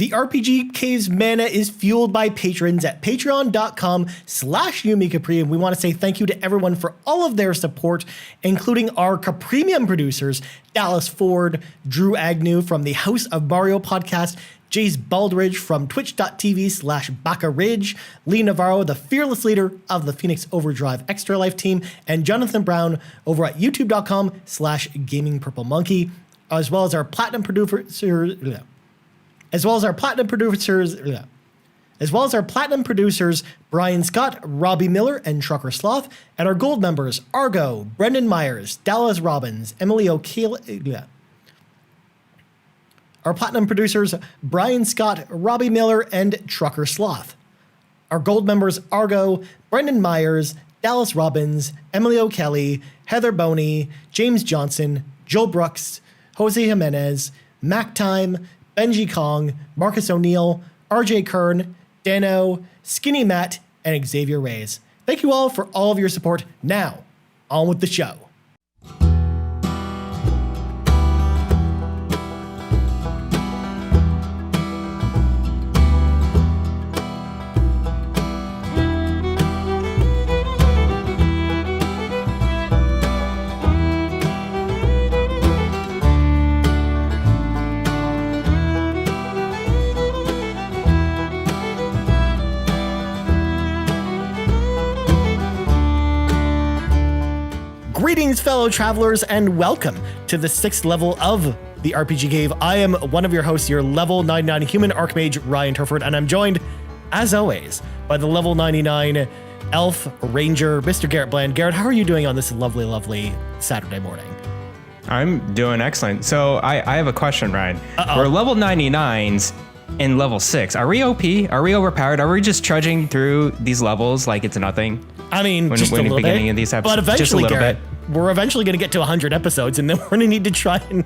The RPG Cave's mana is fueled by patrons at patreon.com/YumiCapri, and we want to say thank you to everyone for all of their support, including our Capremium producers, Dallas Ford, Drew Agnew from the House of Mario podcast, Jace Baldridge from twitch.tv/Baca Ridge, Lee Navarro, the fearless leader of the Phoenix Overdrive Extra Life team, and Jonathan Brown over at youtube.com/GamingPurpleMonkey, as well as our platinum producers, Brian Scott, Robbie Miller, and Trucker Sloth, and our gold members, Argo, Brendan Myers, Dallas Robbins, Emily O'Keefe. Our platinum producers, Brian Scott, Robbie Miller, and Trucker Sloth. Our gold members, Argo, Brendan Myers, Dallas Robbins, Emily O'Kelly, Heather Boney, James Johnson, Joel Brooks, Jose Jimenez, Mac Time, Benji Kong, Marcus O'Neill, RJ Kern, Dano, Skinny Matt, and Xavier Reyes. Thank you all for all of your support. Now, on with the show. Greetings, fellow travelers, and welcome to the 6th level of the RPG Cave. I am one of your hosts, your level 99 human archmage, Ryan Turford, and I'm joined, as always, by the level 99 elf ranger, Mr. Garret Bland. Garret, how are you doing on this lovely, lovely Saturday morning? I'm doing excellent. So I have a question, Ryan. We're level 99s in level 6. Are we OP? Are we overpowered? Are we just trudging through these levels like it's nothing? I mean, just a little bit, of these episodes, but eventually, just a little Garret, bit. We're eventually going to get to 100 episodes, and then we're going to need to try and,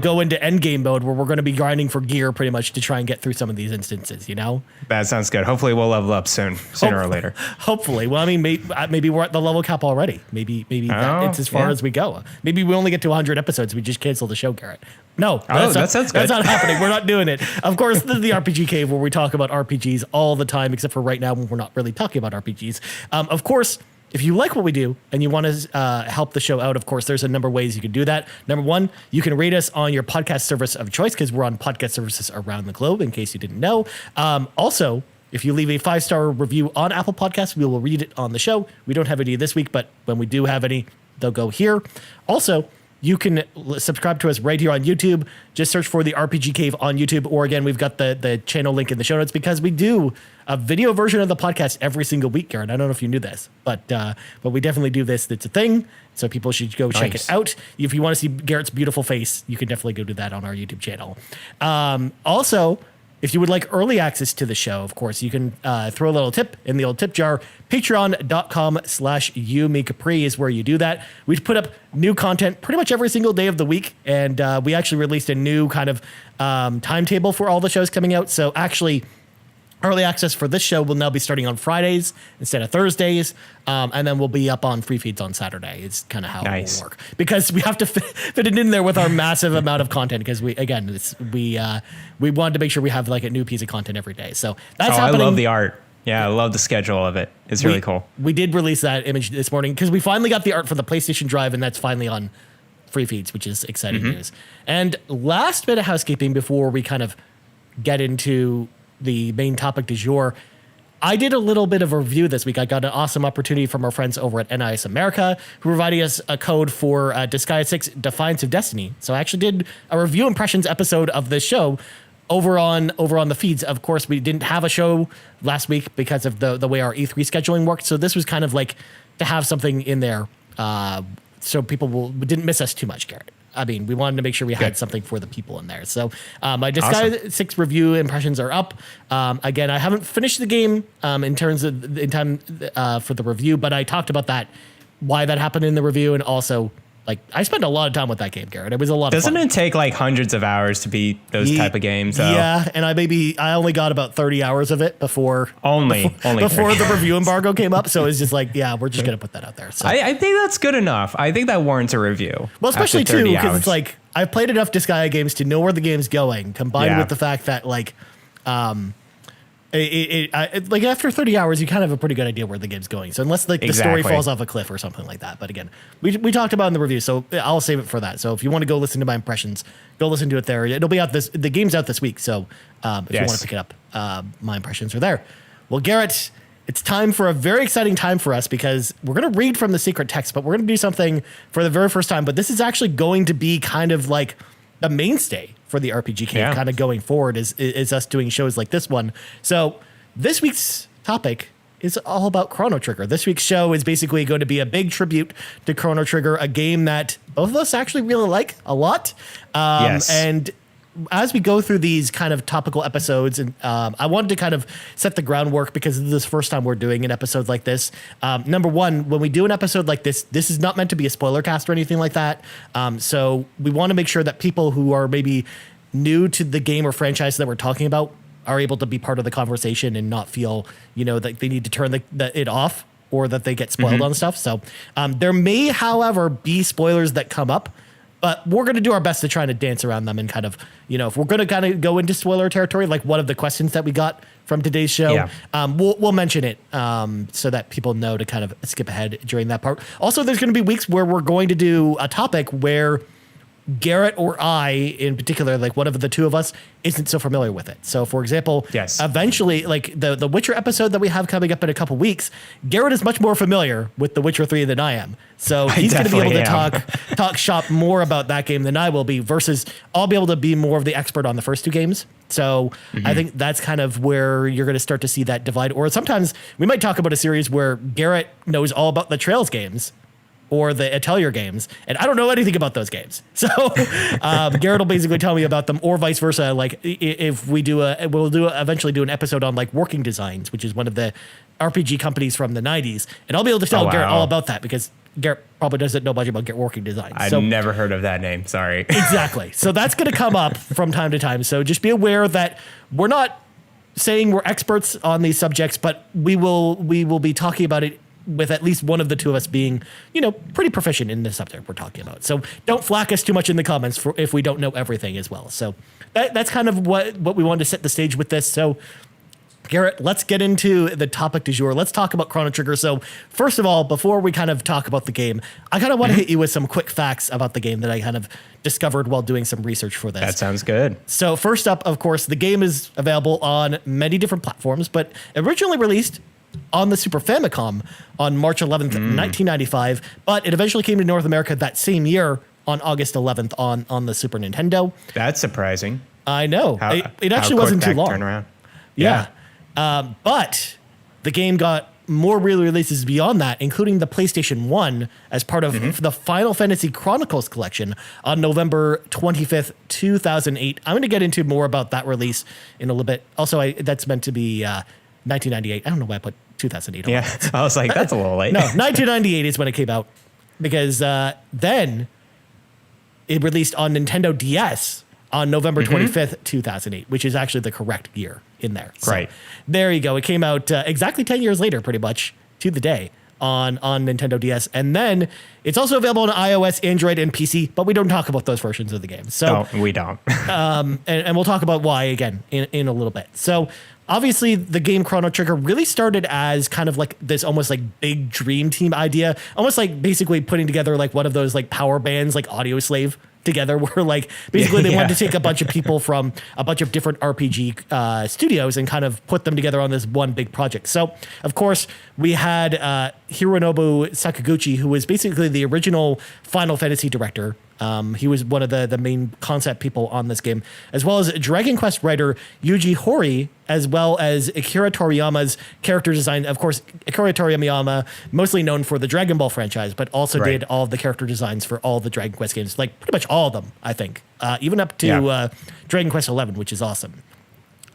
go into endgame mode where we're going to be grinding for gear pretty much to try and get through some of these instances, That sounds good. Hopefully we'll level up sooner or later. Hopefully. Well, I mean, maybe we're at the level cap already. Maybe it's as far as we go. Maybe we only get to 100 episodes. We just cancel the show, Garret. No, that sounds good. That's not happening. We're not doing it. Of course, this is the RPG Cave where we talk about RPGs all the time, except for right now when we're not really talking about RPGs. Of course, if you like what we do and you want to help the show out, of course, there's a number of ways you can do that. Number one, you can rate us on your podcast service of choice because we're on podcast services around the globe, in case you didn't know. Also, if you leave a 5-star review on Apple Podcasts, we will read it on the show. We don't have any this week, but when we do have any, they'll go here. Also, you can subscribe to us right here on YouTube. Just search for the RPG Cave on YouTube. Or again, we've got the channel link in the show notes because we do a video version of the podcast every single week, Garret. I don't know if you knew this, but we definitely do this. It's a thing. So people should go check it out. If you want to see Garrett's beautiful face, you can definitely go do that on our YouTube channel. Also, if you would like early access to the show, of course, you can throw a little tip in the old tip jar. Patreon.com/YumiCapri is where you do that. We put up new content pretty much every single day of the week, and we actually released a new kind of timetable for all the shows coming out. So actually, early access for this show will now be starting on Fridays instead of Thursdays, and then we'll be up on free feeds on Saturday. It's kind of how it will work because we have to fit it in there with our massive amount of content because we wanted to make sure we have like a new piece of content every day. So that's happening. I love the art. Yeah, I love the schedule of it. It's really cool. We did release that image this morning because we finally got the art for the PlayStation Drive, and that's finally on free feeds, which is exciting news. And last bit of housekeeping before we kind of get into the main topic du jour. I did a little bit of a review this week. I got an awesome opportunity from our friends over at NIS America who provided us a code for Disgaea 6 Defiance of Destiny. So I actually did a review impressions episode of this show over on the feeds. Of course, we didn't have a show last week because of the way our E3 scheduling worked. So this was kind of like to have something in there so people didn't miss us too much, Garret. I mean, we wanted to make sure we had something for the people in there. So my Disgaea 6 review impressions are up. Again, I haven't finished the game in time for the review, but I talked about that, why that happened in the review, and also Like, I spent a lot of time with that game, Garret. It was a lot of fun. Doesn't it take like hundreds of hours to beat those type of games, though? Yeah, and I only got about 30 hours of it before the review embargo came up. So it's just like, yeah, we're just going to put that out there. So I think that's good enough. I think that warrants a review. Well, especially too, because it's like, I've played enough Disgaea games to know where the game's going, combined with the fact that like, like after 30 hours, you kind of have a pretty good idea where the game's going. So unless like the story falls off a cliff or something like that. But again, we talked about it in the review, so I'll save it for that. So if you want to go listen to my impressions, go listen to it there. It'll be out the game's out this week. So if you want to pick it up, my impressions are there. Well, Garrett, it's time for a very exciting time for us because we're going to read from the secret text, but we're going to do something for the very first time. But this is actually going to be kind of like a mainstay for the RPG Cave kind of going forward is us doing shows like this one. So this week's topic is all about Chrono Trigger. This week's show is basically going to be a big tribute to Chrono Trigger, a game that both of us actually really like a lot. And as we go through these kind of topical episodes, and I wanted to kind of set the groundwork because this is the first time we're doing an episode like this. Number one, when we do an episode like this is not meant to be a spoiler cast or anything like that. So we want to make sure that people who are maybe new to the game or franchise that we're talking about are able to be part of the conversation and not feel, that they need to turn it off or that they get spoiled on stuff. So there may, however, be spoilers that come up. But we're going to do our best to try to dance around them and kind of, if we're going to kind of go into spoiler territory, like one of the questions that we got from today's show, we'll mention it so that people know to kind of skip ahead during that part. Also, there's going to be weeks where we're going to do a topic where Garrett or I, in particular, like one of the two of us, isn't so familiar with it. So, for example, eventually, like the Witcher episode that we have coming up in a couple weeks, Garrett is much more familiar with The Witcher 3 than I am. So he's going to be able to talk shop more about that game than I will be, versus I'll be able to be more of the expert on the first two games. So I think that's kind of where you're going to start to see that divide. Or sometimes we might talk about a series where Garrett knows all about the Trails games or the Atelier games, and I don't know anything about those games. So Garrett will basically tell me about them, or vice versa. Like if we'll eventually do an episode on like Working Designs, which is one of the RPG companies from the 90s, and I'll be able to tell Garrett all about that because Garrett probably doesn't know much about Working Designs. I've never heard of that name. Sorry. Exactly. So that's going to come up from time to time. So just be aware that we're not saying we're experts on these subjects, but we will be talking about it with at least one of the two of us being, pretty proficient in the subject we're talking about. So don't flack us too much in the comments if we don't know everything as well. So that's kind of what we wanted to set the stage with this. So Garrett, let's get into the topic du jour. Let's talk about Chrono Trigger. So first of all, before we kind of talk about the game, I kind of want to hit you with some quick facts about the game that I kind of discovered while doing some research for this. That sounds good. So first up, of course, the game is available on many different platforms, but originally released on the Super Famicom on March 11th, 1995, but it eventually came to North America that same year on August 11th on the Super Nintendo. That's surprising. I know. It actually wasn't too long. Turnaround. Yeah. But the game got more re-releases beyond that, including the PlayStation 1 as part of the Final Fantasy Chronicles collection on November 25th, 2008. I'm going to get into more about that release in a little bit. Also, that's meant to be 1998. I don't know why I put 2008 on that. I was like, that's a little late. No, 1998 is when it came out because then it released on Nintendo DS on November 25th, 2008, which is actually the correct year in there. So right. There you go. It came out exactly 10 years later, pretty much, to the day on Nintendo DS. And then it's also available on iOS, Android, and PC, but we don't talk about those versions of the game. So we don't. and we'll talk about why again in a little bit. So obviously, the game Chrono Trigger really started as kind of like this almost like big dream team idea, almost like basically putting together like one of those like power bands, like Audio Slave together, where like basically they wanted to take a bunch of people from a bunch of different RPG studios and kind of put them together on this one big project. So, of course, we had Hironobu Sakaguchi, who was basically the original Final Fantasy director. He was one of the main concept people on this game, as well as Dragon Quest writer Yuji Horii, as well as Akira Toriyama's character design. Of course, Akira Toriyama, mostly known for the Dragon Ball franchise, but also did all of the character designs for all the Dragon Quest games, like pretty much all of them, I think, even up to Dragon Quest 11, which is awesome.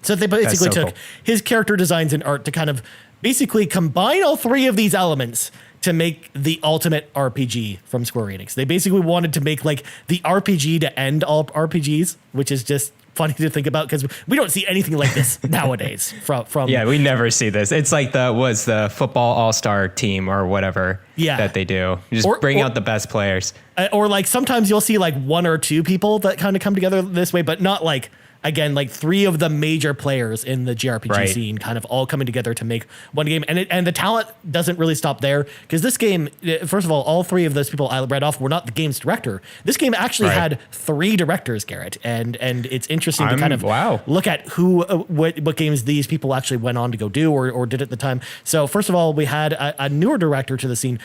So they basically took his character designs and art to kind of basically combine all three of these elements to make the ultimate RPG from Square Enix. They basically wanted to make like the RPG to end all RPGs, which is just funny to think about because we don't see anything like this nowadays from Yeah, we never see this. It's like the football all-star team or whatever that they do. You just bring out the best players. Or like sometimes you'll see like one or two people that kind of come together this way, but not like, again, like three of the major players in the JRPG scene kind of all coming together to make one game. And the talent doesn't really stop there because this game, first of all three of those people I read off were not the game's director. This game actually had three directors, Garrett. And it's interesting to kind of look at what games these people actually went on to go do or did at the time. So first of all, we had a newer director to the scene,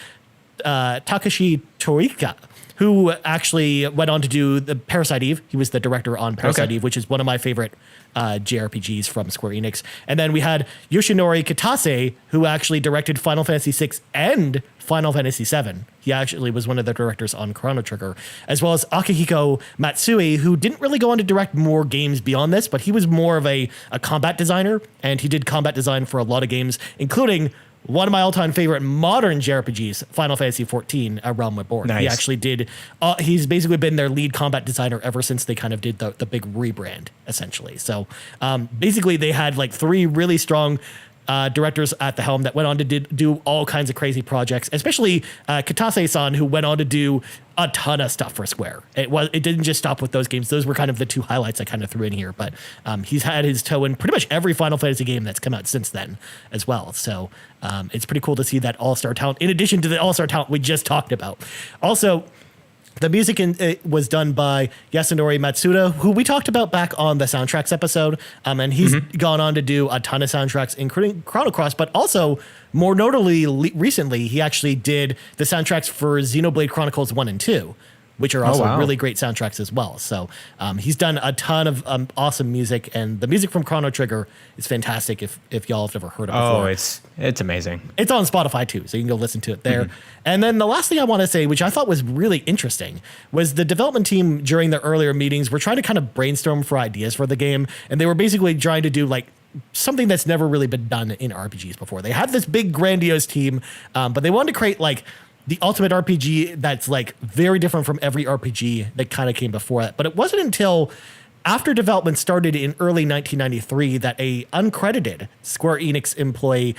Takashi Toika, who actually went on to do the Parasite Eve. He was the director on Parasite Eve, which is one of my favorite JRPGs from Square Enix. And then we had Yoshinori Kitase, who actually directed Final Fantasy VI and Final Fantasy VII. He actually was one of the directors on Chrono Trigger, as well as Akihiko Matsui, who didn't really go on to direct more games beyond this, but he was more of a combat designer, and he did combat design for a lot of games, including one of my all-time favorite modern JRPGs, Final Fantasy XIV, A Realm Reborn. Nice. He actually did, he's basically been their lead combat designer ever since they kind of did the big rebrand, essentially. So basically they had like three really strong directors at the helm that went on to do all kinds of crazy projects, especially Kitase-san, who went on to do a ton of stuff for Square. It didn't just stop with those games. Those were kind of the two highlights I kind of threw in here, but he's had his toe in pretty much every Final Fantasy game that's come out since then as well. So it's pretty cool to see that all-star talent, in addition to the all-star talent we just talked about. Also, the music was done by Yasunori Matsuda, who we talked about back on the soundtracks episode. And he's gone on to do a ton of soundtracks, including Chrono Cross, but also more notably recently, he actually did the soundtracks for Xenoblade Chronicles 1 and 2, which are also really great soundtracks as well. So he's done a ton of awesome music, and the music from Chrono Trigger is fantastic if y'all have ever heard it before. Oh, it's amazing. It's on Spotify too, so you can go listen to it there. And then the last thing I want to say, which I thought was really interesting, was the development team during the earlier meetings were trying to kind of brainstorm for ideas for the game, and they were basically trying to do like something that's never really been done in RPGs before. They had this big grandiose team, but they wanted to create like the ultimate RPG that's like very different from every RPG that kind of came before it. But it wasn't until after development started in early 1993 that a uncredited Square Enix employee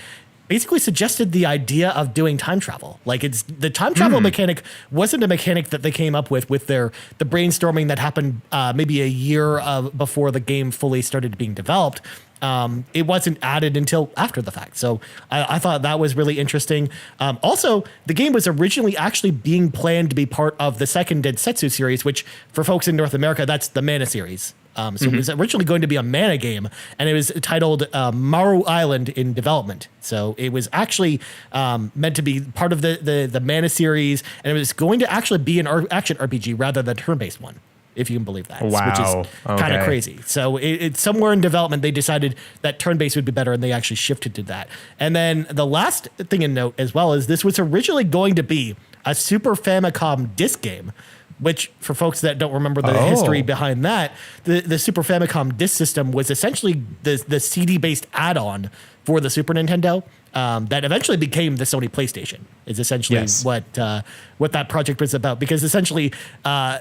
basically suggested the idea of doing time travel. Like the time travel mechanic wasn't a mechanic that they came up with the brainstorming that happened maybe a year before the game fully started being developed. It wasn't added until after the fact. So I thought that was really interesting. Also, the game was originally actually being planned to be part of the second Densetsu series, which for folks in North America, that's the Mana series. So it was originally going to be a Mana game, and it was titled Maru Island in development. So it was actually meant to be part of the Mana series, and it was going to actually be an action RPG rather than a turn-based one, if you can believe that, which is kind of crazy. So it's somewhere in development, they decided that turn-based would be better, and they actually shifted to that. And then the last thing to note as well is this was originally going to be a Super Famicom disc game, which for folks that don't remember the history behind that, the Super Famicom disc system was essentially the CD-based add-on for the Super Nintendo that eventually became the Sony PlayStation, is essentially what that project was about. Because essentially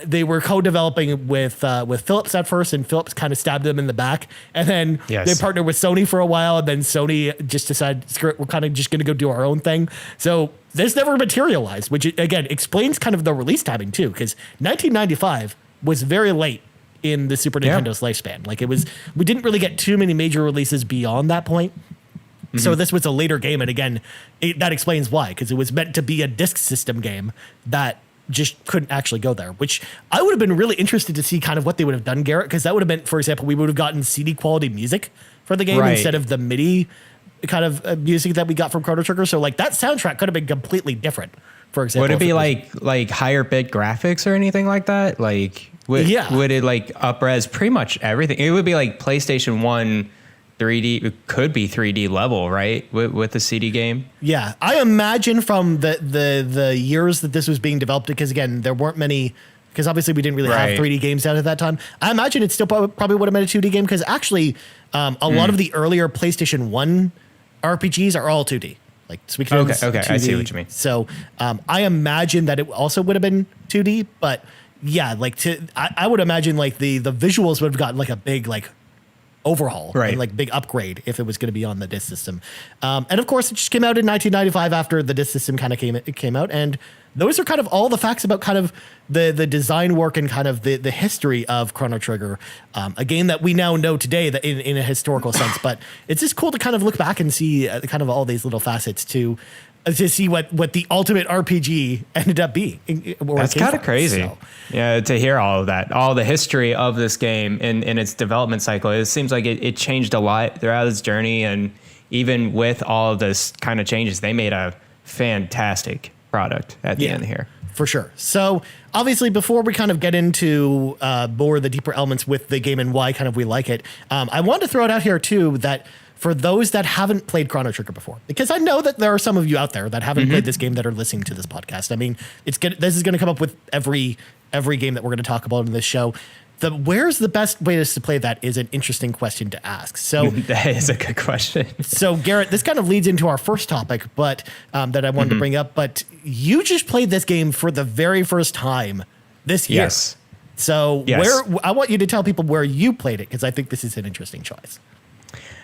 they were co-developing with Philips at first, and Philips kind of stabbed them in the back. And then they partnered with Sony for a while, and then Sony just decided, screw it, we're kind of just going to go do our own thing. So this never materialized, which again explains kind of the release timing too, because 1995 was very late in the Super Nintendo's lifespan. Like we didn't really get too many major releases beyond that point. So this was a later game, and again, that explains why, because it was meant to be a disc system game that just couldn't actually go there, which I would have been really interested to see kind of what they would have done, Garrett, because that would have meant, for example, we would have gotten CD quality music for the game instead of the MIDI kind of music that we got from Chrono Trigger. So like that soundtrack could have been completely different, for example. Would it be like higher bit graphics or anything like that? Like would it like up-res pretty much everything? It would be like PlayStation 1 3D, it could be 3D level, right? With the CD game. Yeah, I imagine from the years that this was being developed, because again, there weren't many, because obviously we didn't really have 3D games out at that time. I imagine it still probably would have been a 2D game, because actually a lot of the earlier PlayStation 1 RPGs are all 2D. Like Suikoden's 2D. I see what you mean. So I imagine that it also would have been 2D, but yeah, like I would imagine like the visuals would have gotten like a big like overhaul, right? And like big upgrade if it was going to be on the disc system. And of course, it just came out in 1995 after the disc system kind of came out. And those are kind of all the facts about kind of the design work and kind of the history of Chrono Trigger, a game that we now know today that in a historical sense. But it's just cool to kind of look back and see kind of all these little facets to see what the ultimate RPG ended up being. That's kind of crazy. So. Yeah, to hear all of that, all the history of this game in its development cycle. It seems like it changed a lot throughout its journey. And even with all of this kind of changes, they made a fantastic product at the end here. For sure. So obviously, before we kind of get into more of the deeper elements with the game and why kind of we like it, I want to throw it out here too that for those that haven't played Chrono Trigger before, because I know that there are some of you out there that haven't played this game that are listening to this podcast. I mean, this is going to come up with every game that we're going to talk about in this show. Where's the best way to play that is an interesting question to ask. So that is a good question. So Garrett, this kind of leads into our first topic, but that I wanted to bring up. But you just played this game for the very first time this year. Yes. So I want you to tell people where you played it because I think this is an interesting choice.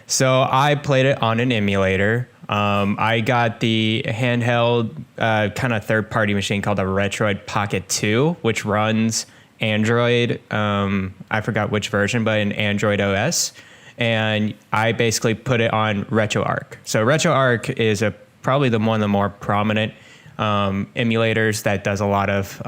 So I played it on an emulator. I got the handheld kind of third-party machine called a Retroid Pocket 2, which runs Android. I forgot which version, but in Android OS. And I basically put it on RetroArch. So RetroArch is probably one of the more prominent emulators that does a lot of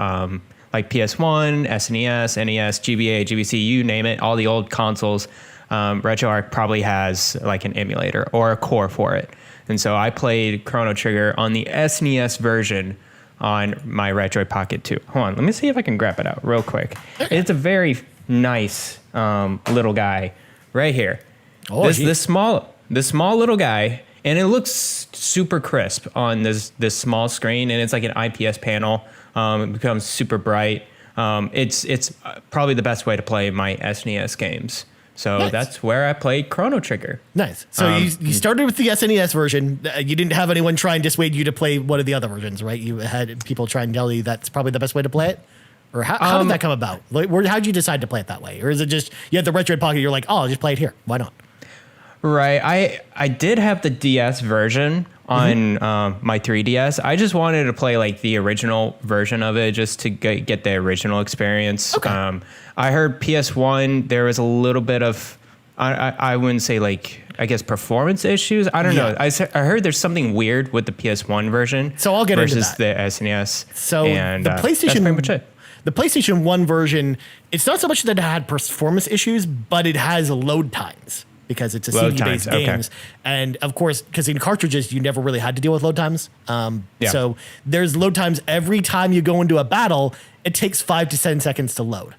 like PS1, SNES, NES, GBA, GBC, you name it, all the old consoles. RetroArch probably has like an emulator or a core for it. And so I played Chrono Trigger on the SNES version on my Retroid Pocket 2. Hold on, let me see if I can grab it out real quick. It's a very nice little guy right here. Oh, this small little guy, and it looks super crisp on this small screen, and it's like an IPS panel. It becomes super bright. It's probably the best way to play my SNES games. So that's where I played Chrono Trigger. Nice. So you started with the SNES version. You didn't have anyone try and dissuade you to play one of the other versions, right? You had people try and tell you that's probably the best way to play it? Or how did that come about? Like, how'd you decide to play it that way? Or is it just you had the Retroid Pocket, you're like, oh, I'll just play it here. Why not? Right. I did have the DS version on my 3DS. I just wanted to play like the original version of it just to get the original experience. Okay. I heard PS1, there was a little bit of, I wouldn't say like, I guess performance issues. I don't know. I heard there's something weird with the PS1 version. So I'll get into that. Versus the SNES. So and, the PlayStation, that's pretty much it. The PlayStation 1 version, it's not so much that it had performance issues, but it has load times. Because it's a CD-based games. Okay. And of course, because in cartridges, you never really had to deal with load times. So there's load times every time you go into a battle, it takes 5 to 10 seconds to load.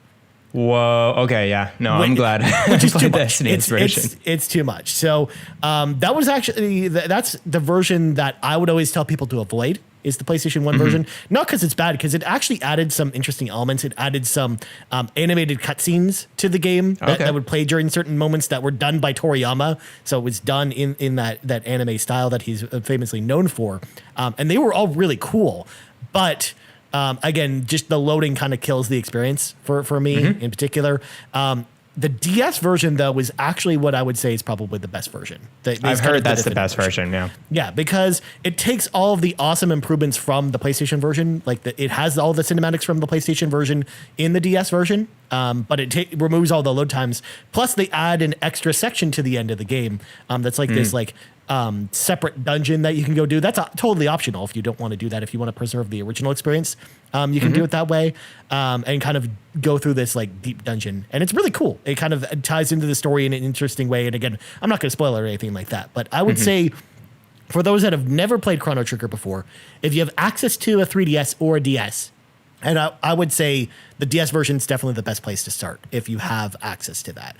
Whoa. Okay. Yeah. No, I'm glad. Which is too much. It's too much. So that was actually, that's the version that I would always tell people to avoid. Is the PlayStation 1 version. Not because it's bad, because it actually added some interesting elements. It added some animated cutscenes to the game that would play during certain moments that were done by Toriyama. So it was done in that anime style that he's famously known for. And they were all really cool. But again, just the loading kind of kills the experience for me in particular. The DS version, though, was actually what I would say is probably the best version. I've heard that's the best version, yeah. Yeah, because it takes all of the awesome improvements from the PlayStation version. Like, it has all the cinematics from the PlayStation version in the DS version, but it removes all the load times. Plus, they add an extra section to the end of the game that's like this, like, separate dungeon that you can go do. That's totally optional if you don't want to do that. If you want to preserve the original experience, you can do it that way and kind of go through this like deep dungeon. And it's really cool. It kind of ties into the story in an interesting way. And again, I'm not going to spoil it or anything like that, but I would say for those that have never played Chrono Trigger before, if you have access to a 3DS or a DS, and I would say the DS version is definitely the best place to start if you have access to that.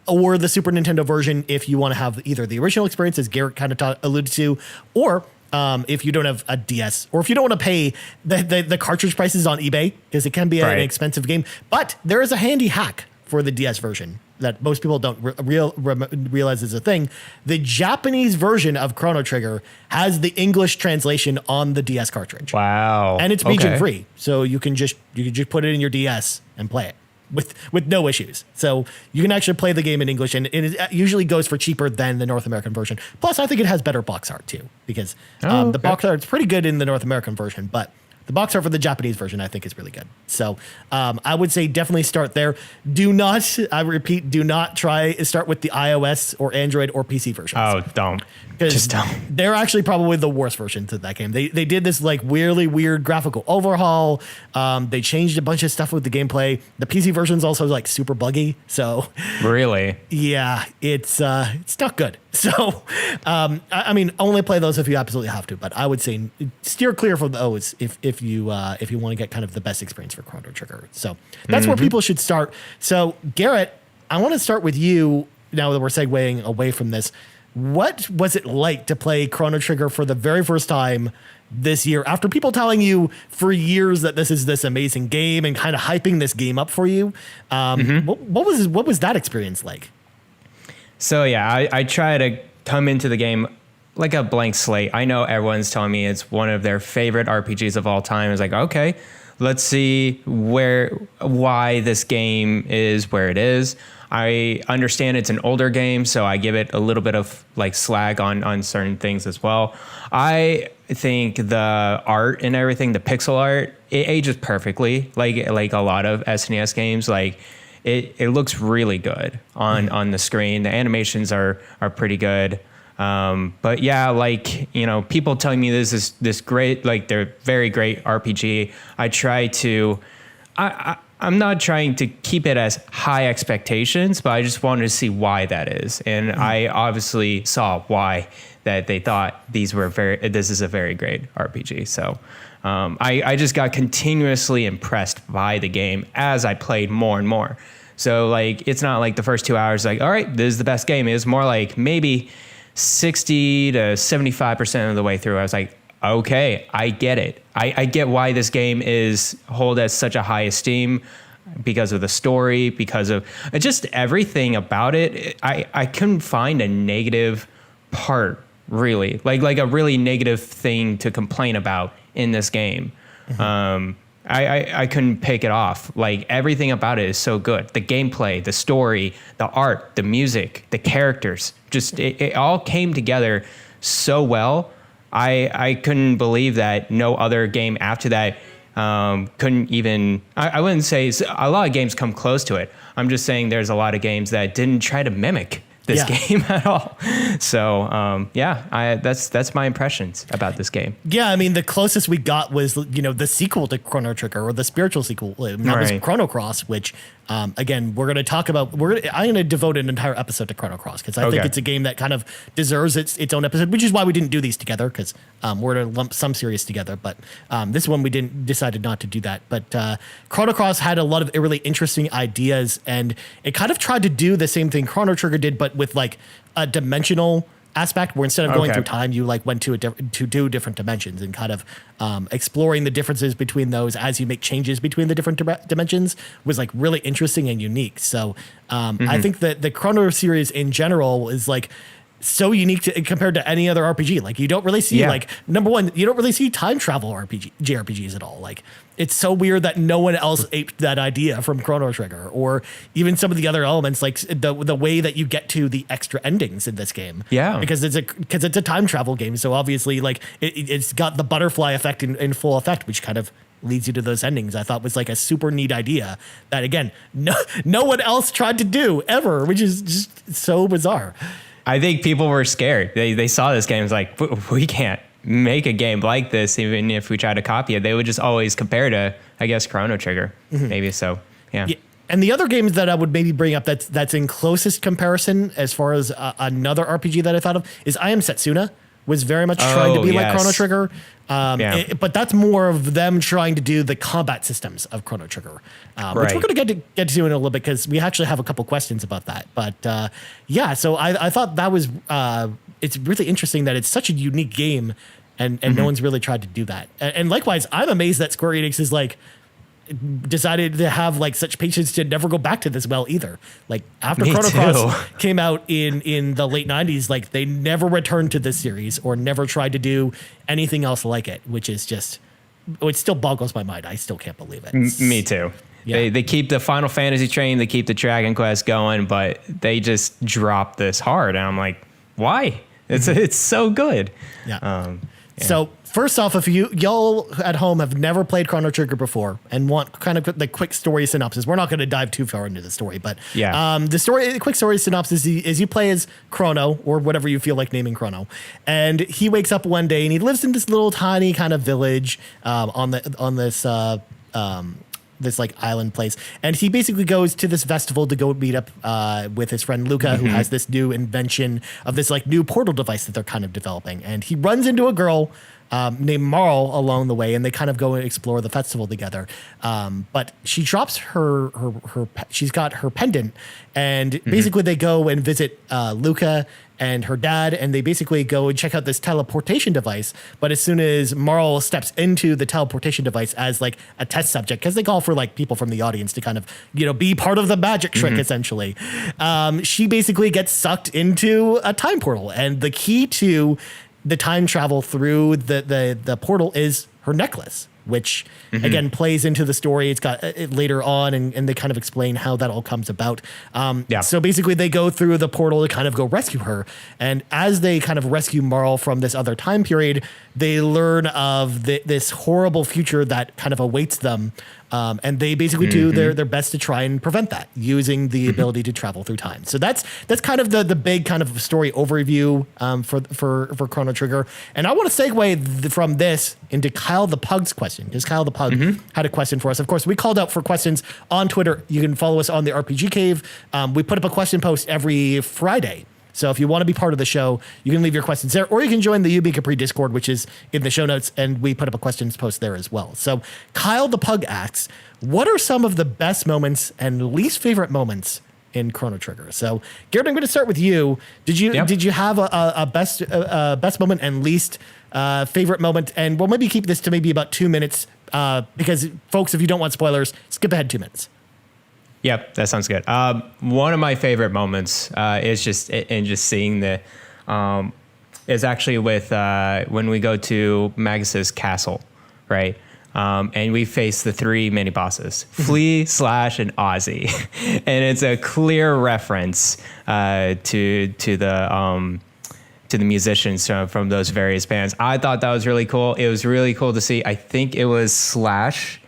Or the Super Nintendo version if you want to have either the original experience, as Garrett kind of alluded to, or if you don't have a DS, or if you don't want to pay the cartridge prices on eBay, because it can be an expensive game. But there is a handy hack for the DS version. that most people don't realize is a thing. The Japanese version of Chrono Trigger has the English translation on the DS cartridge. Wow. And it's region free. So you can just put it in your DS and play it with no issues. So you can actually play the game in English, and it usually goes for cheaper than the North American version. Plus, I think it has better box art too, because the box art's pretty good in the North American version, but the box art for the Japanese version, I think, is really good. So I would say definitely start there. Do not start with the iOS or Android or PC versions. Oh, don't. Just don't. They're actually probably the worst versions of that game. They did this like weirdly weird graphical overhaul. They changed a bunch of stuff with the gameplay. The PC version's also like super buggy. So really, yeah, it's not good. So I mean, only play those if you absolutely have to. But I would say steer clear from those if you want to get kind of the best experience for Chrono Trigger. So that's where people should start. So Garrett, I want to start with you now that we're segueing away from this. What was it like to play Chrono Trigger for the very first time this year after people telling you for years that this is this amazing game and kind of hyping this game up for you? What was that experience like? So yeah, I try to come into the game like a blank slate. I know everyone's telling me it's one of their favorite RPGs of all time. It's like, okay, let's see why this game is where it is. I understand it's an older game, so I give it a little bit of like slag on certain things as well. I think the art and everything, the pixel art, it ages perfectly. Like a lot of SNES games, like it looks really good on the screen. The animations are pretty good. But yeah, like, you know, people telling me this is this great, like they're very great RPG. I'm not trying to keep it as high expectations, but I just wanted to see why that is. And I obviously saw why that they thought this is a very great RPG. So I just got continuously impressed by the game as I played more and more. So like, it's not like the first 2 hours, like, all right, this is the best game. It was more like maybe 60 to 75% of the way through. I was like, okay, I get it. I get why this game is held as such a high esteem because of the story, because of just everything about it. I couldn't find a negative part, really, like a really negative thing to complain about in this game. I couldn't pick it off. Like everything about it is so good. The gameplay, the story, the art, the music, the characters, just it all came together so well. I couldn't believe that no other game after that couldn't even, I wouldn't say a lot of games come close to it. I'm just saying there's a lot of games that didn't try to mimic this game at all. So that's my impressions about this game. Yeah, I mean the closest we got was, you know, the sequel to Chrono Trigger, or the spiritual sequel. That was Chrono Cross, which again we're going to talk about. I'm going to devote an entire episode to Chrono Cross because I think it's a game that kind of deserves its own episode, which is why we didn't do these together, because we're going to lump some series together. But this one we decided not to do that. But Chrono Cross had a lot of really interesting ideas, and it kind of tried to do the same thing Chrono Trigger did, but with like a dimensional aspect where instead of going through time, you like went to two different dimensions, and kind of exploring the differences between those as you make changes between the different dimensions was like really interesting and unique. So I think that the Chrono series in general is like so unique compared to any other RPG. Like you don't really see like, number one, you don't really see time travel JRPGs at all. Like it's so weird that no one else aped that idea from Chrono Trigger, or even some of the other elements, like the way that you get to the extra endings in this game. Yeah, because it's a time travel game. So obviously, like it's got the butterfly effect in full effect, which kind of leads you to those endings. I thought was like a super neat idea that again, no one else tried to do ever, which is just so bizarre. I think people were scared. They saw this game, it's like, we can't make a game like this, even if we try to copy it. They would just always compare to, I guess, Chrono Trigger, maybe. So, yeah. And the other games that I would maybe bring up that's in closest comparison as far as another RPG that I thought of is I Am Setsuna. Was very much trying to be like Chrono Trigger. But that's more of them trying to do the combat systems of Chrono Trigger, which we're going to get to in a little bit because we actually have a couple questions about that. But so I thought that was it's really interesting that it's such a unique game and no one's really tried to do that. And likewise, I'm amazed that Square Enix is like, decided to have like such patience to never go back to this well either. Like after Me Chrono too. Cross came out in the late 90s, like they never returned to this series or never tried to do anything else like it, which is just, it still boggles my mind. I still can't believe it. Me too. Yeah. They keep the Final Fantasy train, they keep the Dragon Quest going, but they just drop this hard. And I'm like, why? It's so good. Yeah. So first off, if y'all at home have never played Chrono Trigger before and want kind of the quick story synopsis, we're not going to dive too far into the story, but the quick story synopsis is you play as Chrono, or whatever you feel like naming Chrono, and he wakes up one day and he lives in this little tiny kind of village on this like island place, and he basically goes to this festival to go meet up with his friend Luca, who has this new invention of this like new portal device that they're kind of developing, and he runs into a girl named Marl along the way, and they kind of go and explore the festival together. But she drops she's got her pendant, and basically they go and visit Luca and her dad, and they basically go and check out this teleportation device. But as soon as Marl steps into the teleportation device as like a test subject, because they call for like people from the audience to kind of, be part of the magic trick, essentially, she basically gets sucked into a time portal. And the key to the time travel through the portal is her necklace, which again plays into the story. It's got it later on, and they kind of explain how that all comes about. So basically they go through the portal to kind of go rescue her. And as they kind of rescue Marl from this other time period, they learn of this horrible future that kind of awaits them. And they basically do their best to try and prevent that using the ability to travel through time. So that's kind of the big kind of story overview for Chrono Trigger. And I want to segue from this into Kyle the Pug's question, because Kyle the Pug had a question for us. Of course, we called out for questions on Twitter. You can follow us on the RPG Cave. We put up a question post every Friday. So if you want to be part of the show, you can leave your questions there, or you can join the UB Capri Discord, which is in the show notes, and we put up a questions post there as well. So Kyle the Pug asks, what are some of the best moments and least favorite moments in Chrono Trigger? So Garrett, I'm going to start with you. Did you have a best moment and least favorite moment? And we'll maybe keep this to maybe about 2 minutes, because folks, if you don't want spoilers, skip ahead 2 minutes. Yep, that sounds good. One of my favorite moments is just seeing is actually with when we go to Magus's castle, right? And we face the 3 mini bosses, Flea, Slash, and Ozzy, and it's a clear reference to the musicians from those various bands. I thought that was really cool. It was really cool to see. I think it was Slash.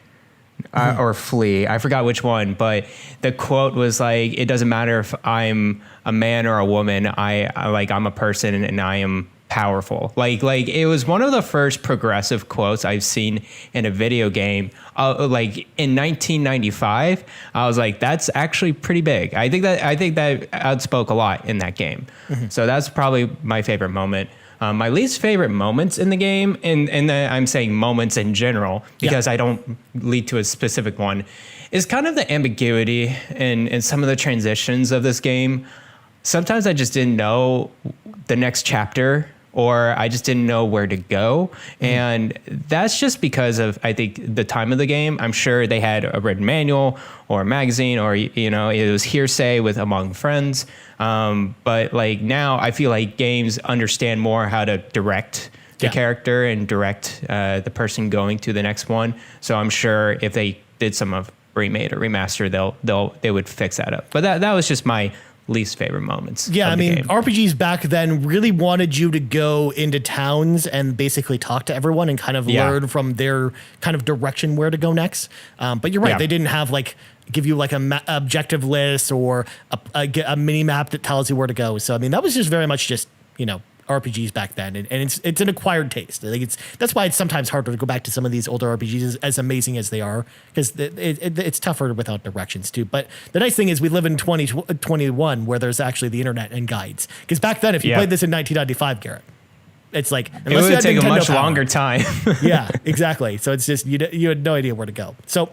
Or Flea, I forgot which one, but the quote was like, "It doesn't matter if I'm a man or a woman. I'm a person and I am powerful." Like it was one of the first progressive quotes I've seen in a video game. Like in 1995, I was like, "That's actually pretty big." I think that outspoke a lot in that game. So that's probably my favorite moment. My least favorite moments in the game, and I'm saying moments in general because I don't lead to a specific one, is kind of the ambiguity in some of the transitions of this game. Sometimes I just didn't know the next chapter, or I just didn't know where to go. And that's just because of, I think, the time of the game. I'm sure they had a written manual or a magazine, or, it was hearsay with among friends. But like now I feel like games understand more how to direct the character and direct the person going to the next one. So I'm sure if they did some of remade or remaster, they would fix that up. But that was just my least favorite moments. Yeah, I mean, game. RPGs back then really wanted you to go into towns and basically talk to everyone and kind of learn from their kind of direction where to go next. But you're right, they didn't have like give you like a objective list or a mini map that tells you where to go. So I mean, that was just very much just RPGs back then, and it's an acquired taste. I think that's why it's sometimes harder to go back to some of these older RPGs as amazing as they are, because it's tougher without directions too. But the nice thing is we live in 2021 where there's actually the internet and guides. Because back then, if you played this in 1995, Garrett, it's like unless it would take a much longer time. Yeah, exactly. So it's just you had no idea where to go. So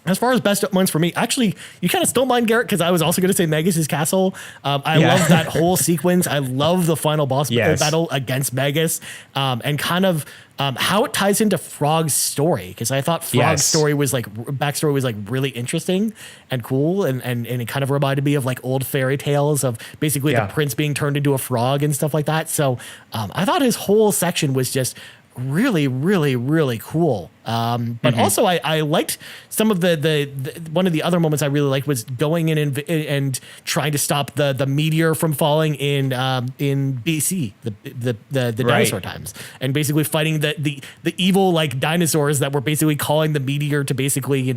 As far as best moments for me, actually, you kind of stole mine, Garrett, because I was also going to say Magus' castle. I love that whole sequence. I love the final boss battle against Magus, and kind of how it ties into Frog's story, because I thought Frog's story was backstory was really interesting and cool, and it kind of reminded me of old fairy tales of basically the prince being turned into a frog and stuff like that. So I thought his whole section was just really, really, really cool. But also I liked some of the one of the other moments I really liked was going in and trying to stop the meteor from falling in BC, the dinosaur times, and basically fighting the evil dinosaurs that were basically calling the meteor to basically,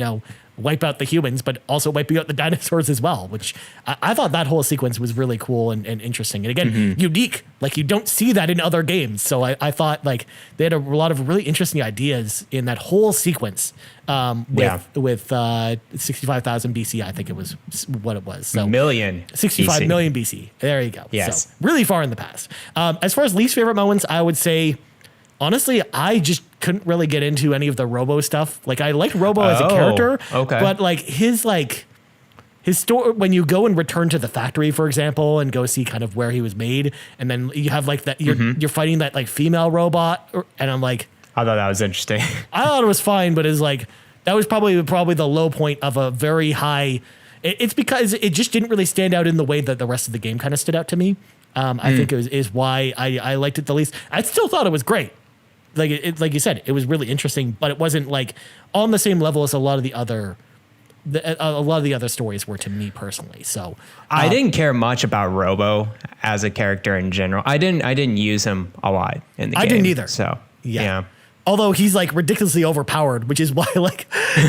wipe out the humans, but also wiping out the dinosaurs as well, which I thought that whole sequence was really cool and interesting. And again, unique. You don't see that in other games. So I thought they had a lot of really interesting ideas in that whole sequence with 65,000 BC, I think it was what it was. So 65 million BC. There you go. Yes. So really far in the past. As far as least favorite moments, I would say, honestly, I just couldn't really get into any of the Robo stuff. I liked Robo as a character, but his story, when you go and return to the factory, for example, and go see kind of where he was made, and then you have that you're fighting that female robot, and I'm like, I thought that was interesting. I thought it was fine, but it's that was probably the low point of a very high. It's because it just didn't really stand out in the way that the rest of the game kind of stood out to me. I think is why I liked it the least. I still thought it was great. Like you said, it was really interesting, but it wasn't on the same level as a lot of the other stories were to me personally. So I didn't care much about Robo as a character in general. I didn't use him a lot in the game. I didn't either. So yeah. Although he's ridiculously overpowered, which is why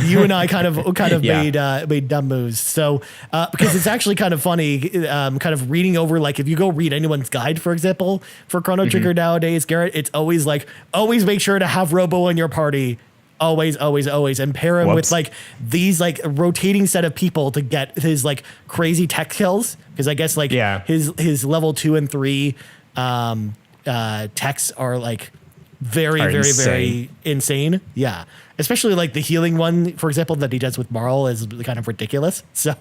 you and I kind of made dumb moves. So because it's actually kind of funny, kind of reading over if you go read anyone's guide, for example, for Chrono Trigger nowadays, Garrett, it's always always make sure to have Robo in your party. Always, always, always, and pair him with these rotating set of people to get his crazy tech kills, because I guess his level 2 and 3 techs are very, very, very insane. Yeah. Especially the healing one, for example, that he does with Marl is kind of ridiculous. So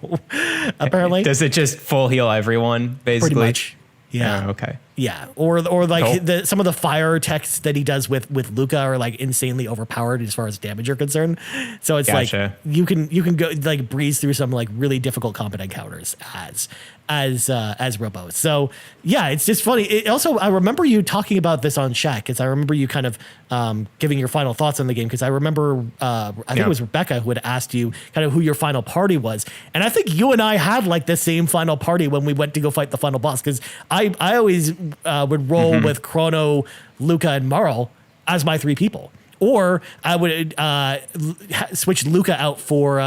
apparently. Does it just full heal everyone, basically? Pretty much. Yeah. Oh, okay. Yeah. Or some of the fire techs that he does with Luca are insanely overpowered as far as damage are concerned. So it's Gotcha. You can go breeze through some really difficult combat encounters as Robo. So yeah, it's just funny. I remember you talking about this on Shack, because I remember you kind of giving your final thoughts on the game, because I remember I think it was Rebecca who had asked you kind of who your final party was, and I think you and I had the same final party when we went to go fight the final boss, because I always would roll with Chrono, Luca, and Marl as my 3 people, or I would switch Luca out for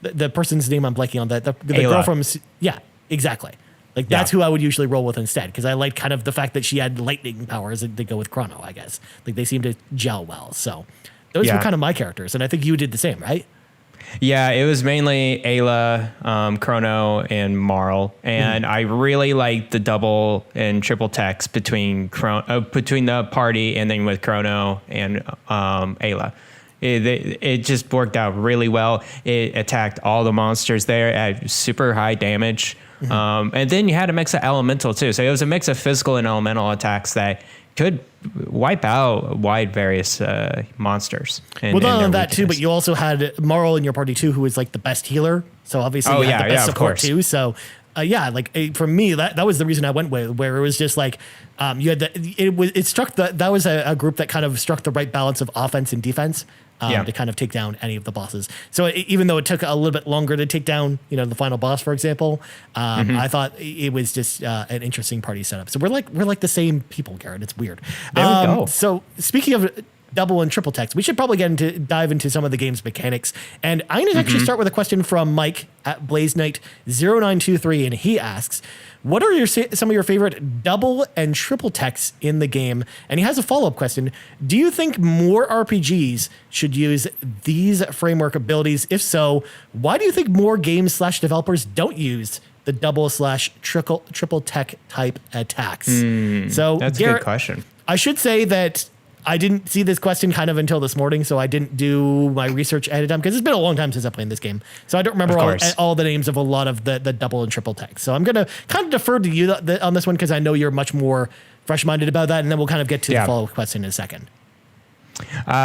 the person's name I'm blanking on, the girl from exactly. That's who I would usually roll with instead, because I like kind of the fact that she had lightning powers and they go with Chrono, I guess. They seem to gel well. So those were kind of my characters, and I think you did the same, right? Yeah, it was mainly Ayla, Chrono, and Marl, and I really liked the double and triple text between the party and then with Chrono and Ayla. It just worked out really well. It attacked all the monsters there at super high damage. And then you had a mix of elemental too. So it was a mix of physical and elemental attacks that could wipe out various monsters. Not only that too, but you also had Marl in your party too, who was the best healer. So obviously you had the best support too. So for me, that was the reason I went with, where it was just you had that was a group that kind of struck the right balance of offense and defense. To kind of take down any of the bosses. So even though it took a little bit longer to take down, the final boss, for example, I thought it was just an interesting party setup. So we're like the same people, Garrett. It's weird. There we go. So speaking of double and triple text, we should probably dive into some of the game's mechanics. And I'm going to actually start with a question from Mike at Blaze Knight 0923, and he asks, what are some of your favorite double and triple texts in the game? And he has a follow-up question. Do you think more RPGs should use these framework abilities? If so, why do you think more games/developers don't use the double/triple tech type attacks? So that's a good question. I should say that I didn't see this question kind of until this morning, so I didn't do my research ahead of time because it's been a long time since I played this game. So I don't remember all the names of a lot of the double and triple tech. So I'm going to kind of defer to you on this one because I know you're much more fresh-minded about that, and then we'll kind of get to the follow-up question in a second.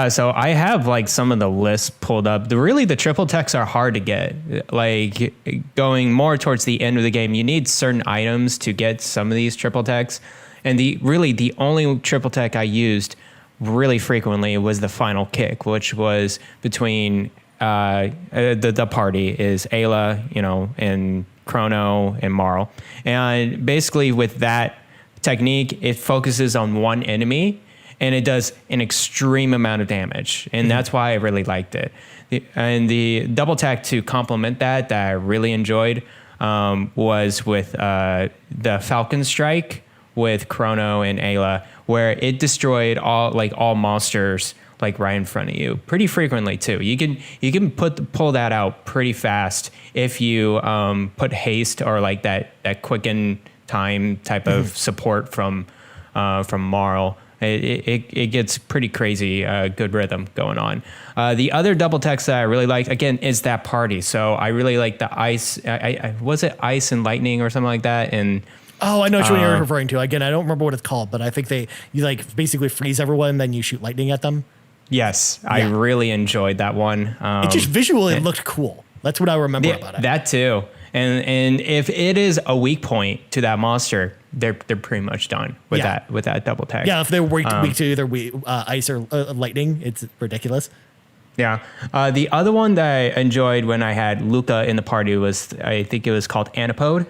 So I have like some of the lists pulled up. The triple techs are hard to get. Like going more towards the end of the game, you need certain items to get some of these triple techs. And the only triple tech I used really frequently was the final kick, which was between the party is Ayla, and Chrono and Marl. And basically with that technique, it focuses on one enemy and it does an extreme amount of damage. And that's why I really liked it. And the double tech to complement that I really enjoyed was with the Falcon Strike with Chrono and Ayla, where it destroyed all monsters like right in front of you pretty frequently too. You can pull that out pretty fast if you put haste or like that quicken time type of support from Marl. It gets pretty crazy, good rhythm going on. The other double text that I really liked, again, is that party. So I really like the ice. Was it ice and lightning or something like that? And I know which one you're referring to. Again, I don't remember what it's called, but I think you like basically freeze everyone, then you shoot lightning at them. Yes, I really enjoyed that one. It just visually looked cool. That's what I remember about it. That too. And if it is a weak point to that monster, they're pretty much done with that double tag. Yeah, if they're weak to either ice or lightning, it's ridiculous. Yeah. The other one that I enjoyed when I had Luca in the party was, I think it was called Antipode,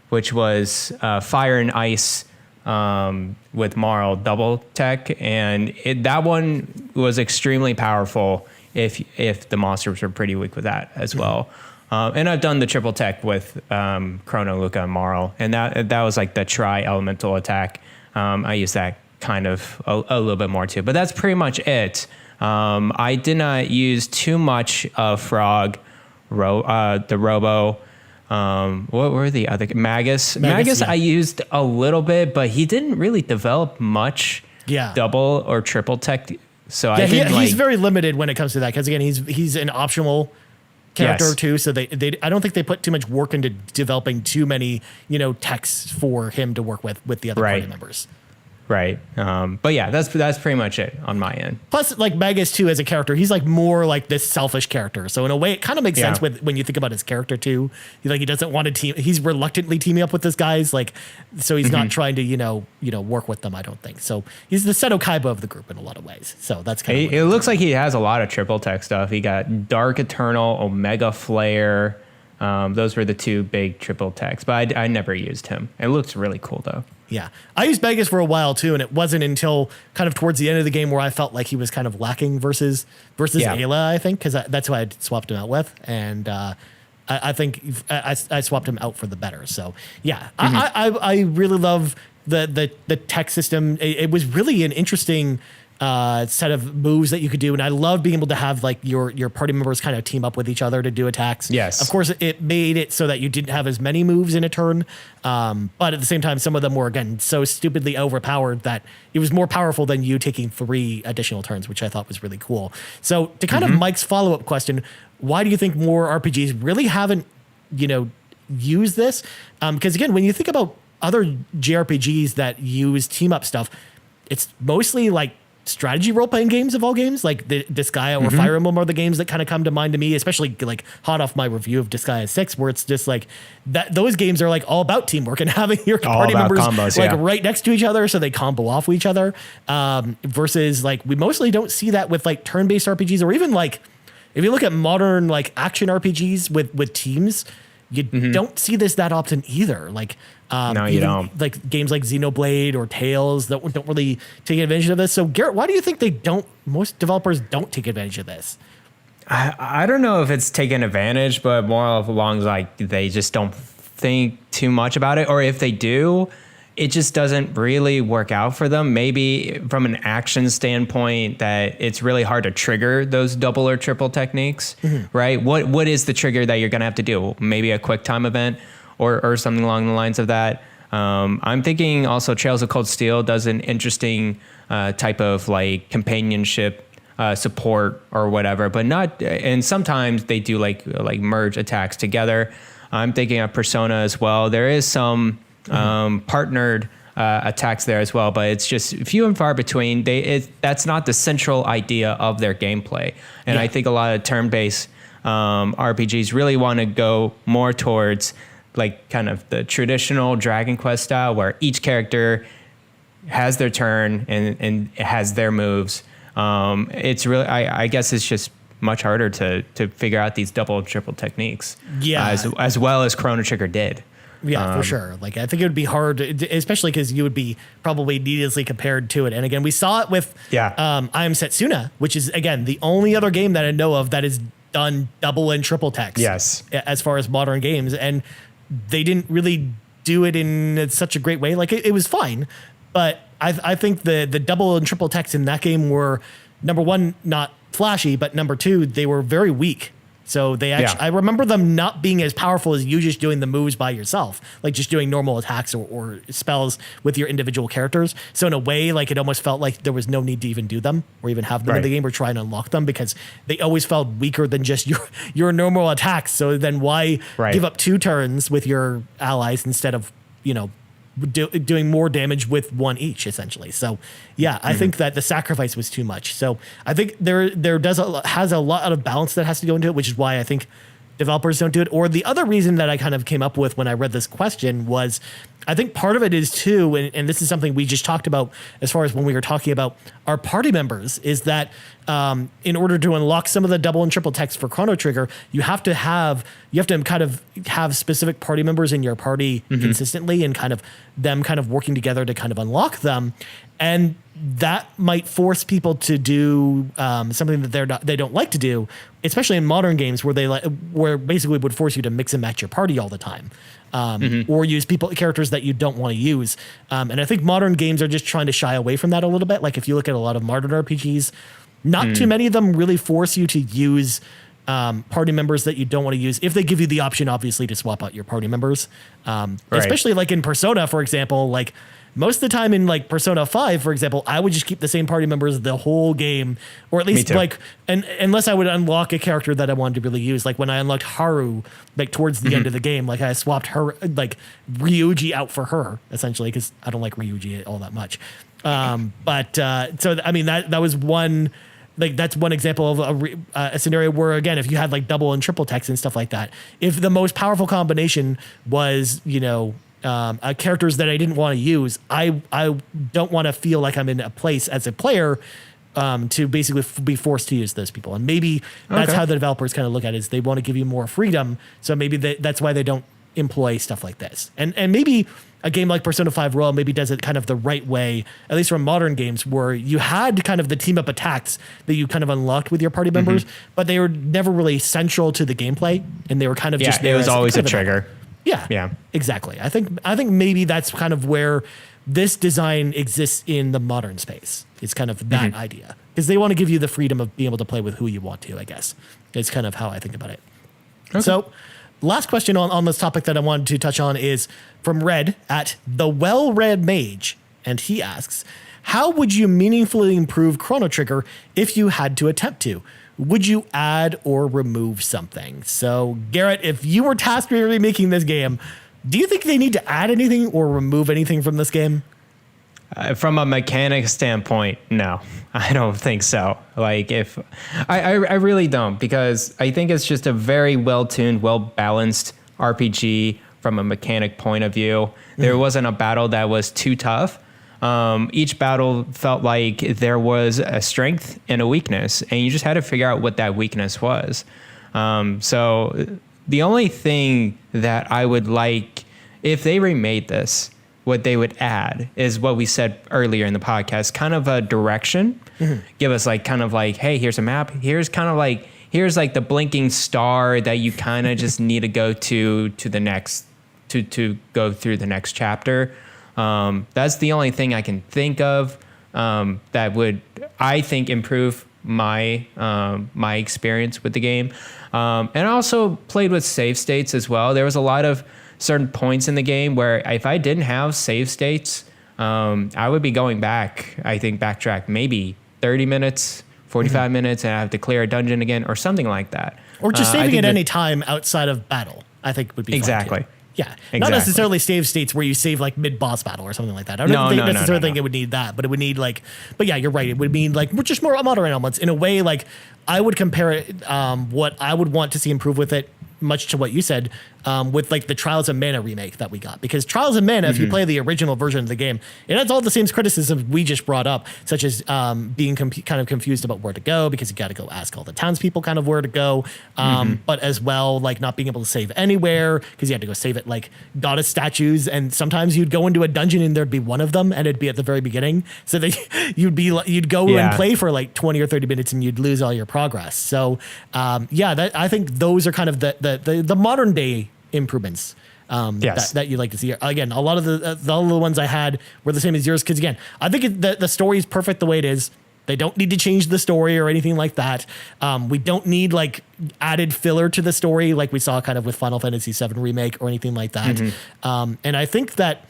which was fire and ice with Marl double tech. And that one was extremely powerful if the monsters were pretty weak with that as well. And I've done the triple tech with Chrono, Luca, and Marl, and that was like the tri-elemental attack. I use that kind of a little bit more too, but that's pretty much it. I did not use too much of Frog, the Robo. What were the other? Magus. Magus I used a little bit, but he didn't really develop much double or triple tech. So I think he's very limited when it comes to that because again, he's an optional character too, so they I don't think they put too much work into developing too many techs for him to work with the other party members. Right. But yeah, that's pretty much it on my end. Plus, like Magus too, as a character, he's like more like this selfish character. So in a way, it kind of makes sense when you think about his character too. He doesn't want to team. He's reluctantly teaming up with this guys. So he's not trying to work with them. I don't think so. He's the Seto Kaiba of the group in a lot of ways. So that's kind of. It looks like he has a lot of triple tech stuff. He got Dark Eternal, Omega Flare. Those were the two big triple techs, but I never used him. It looks really cool though. Yeah, I used Magus for a while too, and it wasn't until kind of towards the end of the game where I felt like he was kind of lacking versus Ayla, I think, because that's why I swapped him out with, and I think I swapped him out for the better. So yeah, I really love the tech system. It was really an interesting set of moves that you could do, and I love being able to have like your party members kind of team up with each other to do attacks. Yes, of course, it made it so that you didn't have as many moves in a turn, but at the same time, some of them were again so stupidly overpowered that it was more powerful than you taking 3 additional turns, which I thought was really cool. So to kind of Mike's follow-up question, why do you think more RPGs really haven't used this? Because again, when you think about other JRPGs that use team up stuff, it's mostly like strategy role-playing games of all games, like the Disgaea or Fire Emblem are the games that kind of come to mind to me, especially like hot off my review of Disgaea 6, where it's just like that those games are like all about teamwork and having your party members combos, right next to each other so they combo off each other, versus like we mostly don't see that with like turn-based RPGs, or even like if you look at modern like action RPGs with teams, you don't see this that often either. Like no, you don't. Like games like Xenoblade or Tales that don't really take advantage of this. So Garrett, why do you think most developers don't take advantage of this? I don't know if it's taking advantage, but more along like they just don't think too much about it, or if they do, it just doesn't really work out for them. Maybe from an action standpoint that it's really hard to trigger those double or triple techniques, right? What is the trigger that you're going to have to do? Maybe a quick time event or something along the lines of that. I'm thinking also Trails of Cold Steel does an interesting type of like companionship support or whatever, but not. And sometimes they do like merge attacks together. I'm thinking of Persona as well. There is some partnered attacks there as well, but it's just few and far between. That's not the central idea of their gameplay. And I think a lot of turn-based RPGs really want to go more towards like kind of the traditional Dragon Quest style, where each character has their turn and has their moves. It's really, I guess it's just much harder to figure out these double and triple techniques. Yeah. As well as Chrono Trigger did. Yeah, for sure. Like, I think it would be hard, especially because you would be probably needlessly compared to it. And again, we saw it with I Am Setsuna, which is, again, the only other game that I know of that is done double and triple text. Yes. As far as modern games. And they didn't really do it in such a great way. Like, it was fine. But I think the double and triple text in that game were, number one, not flashy, but number two, they were very weak. So they actually, I remember them not being as powerful as you just doing the moves by yourself, like just doing normal attacks or spells with your individual characters. So in a way, like, it almost felt like there was no need to even do them or even have them in the game or try and unlock them, because they always felt weaker than just your normal attacks. So then why give up 2 turns with your allies instead of, doing more damage with 1 each, essentially. So I think that the sacrifice was too much. So I think there has a lot of balance that has to go into it, which is why I think developers don't do it. Or the other reason that I kind of came up with when I read this question was, I think part of it is too, and this is something we just talked about as far as when we were talking about our party members, is that in order to unlock some of the double and triple text for Chrono Trigger, you have to kind of have specific party members in your party consistently, and kind of them kind of working together to kind of unlock them. And that might force people to do something that they don't like to do, especially in modern games where basically would force you to mix and match your party all the time. Or use characters that you don't want to use. And I think modern games are just trying to shy away from that a little bit. Like, if you look at a lot of modern RPGs, not too many of them really force you to use party members that you don't want to use, if they give you the option, obviously, to swap out your party members. Especially like in Persona, for example, like most of the time in like Persona 5, for example, I would just keep the same party members the whole game, or at least like, and unless I would unlock a character that I wanted to really use. Like when I unlocked Haru, like towards the end of the game, like I swapped her, like Ryuji out for her, essentially, because I don't like Ryuji all that much. So I mean, that was one. Like, that's one example of a scenario where, again, if you had like double and triple text and stuff like that, if the most powerful combination was, characters that I didn't want to use, I don't want to feel like I'm in a place as a player to basically be forced to use those people. And maybe that's how the developers kind of look at it, is they want to give you more freedom. So maybe that's why they don't employ stuff like this. And maybe a game like Persona 5 Royal maybe does it kind of the right way, at least from modern games, where you had kind of the team up attacks that you kind of unlocked with your party members, but they were never really central to the gameplay, and they were kind of just there. It was always a trigger. Yeah, exactly. I think maybe that's kind of where this design exists in the modern space. It's kind of that idea, because they want to give you the freedom of being able to play with who you want to, I guess. It's kind of how I think about it. Okay. So last question on this topic that I wanted to touch on is from Red at The Well-Read Mage. And he asks, how would you meaningfully improve Chrono Trigger if you had to attempt to? Would you add or remove something? So, Garrett, if you were tasked with remaking this game, do you think they need to add anything or remove anything from this game? From a mechanic standpoint, no, I don't think so. Like, I really don't, because I think it's just a very well-tuned, well-balanced RPG from a mechanic point of view. There wasn't a battle that was too tough. Each battle felt like there was a strength and a weakness, and you just had to figure out what that weakness was. So the only thing that I would like, if they remade this, what they would add is what we said earlier in the podcast, kind of a direction. Give us like kind of like, hey, here's a map. Here's like the blinking star that you kind of just need to go to the next, to go through the next chapter. That's the only thing I can think of that would, I think, improve my my experience with the game. And I also played with save states as well. There was a lot of certain points in the game where if I didn't have save states, I would be going back, I think backtrack maybe 30 minutes, 45 minutes, and I have to clear a dungeon again or something like that. Or just saving at any time outside of battle, I think would be exactly. fine too. Yeah, exactly. Not necessarily save states where you save like mid-boss battle or something like that. I don't necessarily think it would need that, but it would need like, but yeah, you're right. It would mean like just more modern elements in a way. Like I would compare it, what I would want to see improve with it, much to what you said, with like the Trials of Mana remake that we got. Because Trials of Mana, if you play the original version of the game, it has all the same criticisms we just brought up, such as being kind of confused about where to go because you got to go ask all the townspeople kind of where to go. But as well, like not being able to save anywhere because you had to go save it like goddess statues. And sometimes you'd go into a dungeon and there'd be one of them and it'd be at the very beginning. So that you'd go and play for like 20 or 30 minutes and you'd lose all your progress. So I think those are kind of the modern day improvements that you'd like to see. Again, a lot of the ones I had were the same as yours because again, I think the story is perfect the way it is. They don't need to change the story or anything like that. We don't need like added filler to the story like we saw kind of with Final Fantasy VII Remake or anything like that. And I think that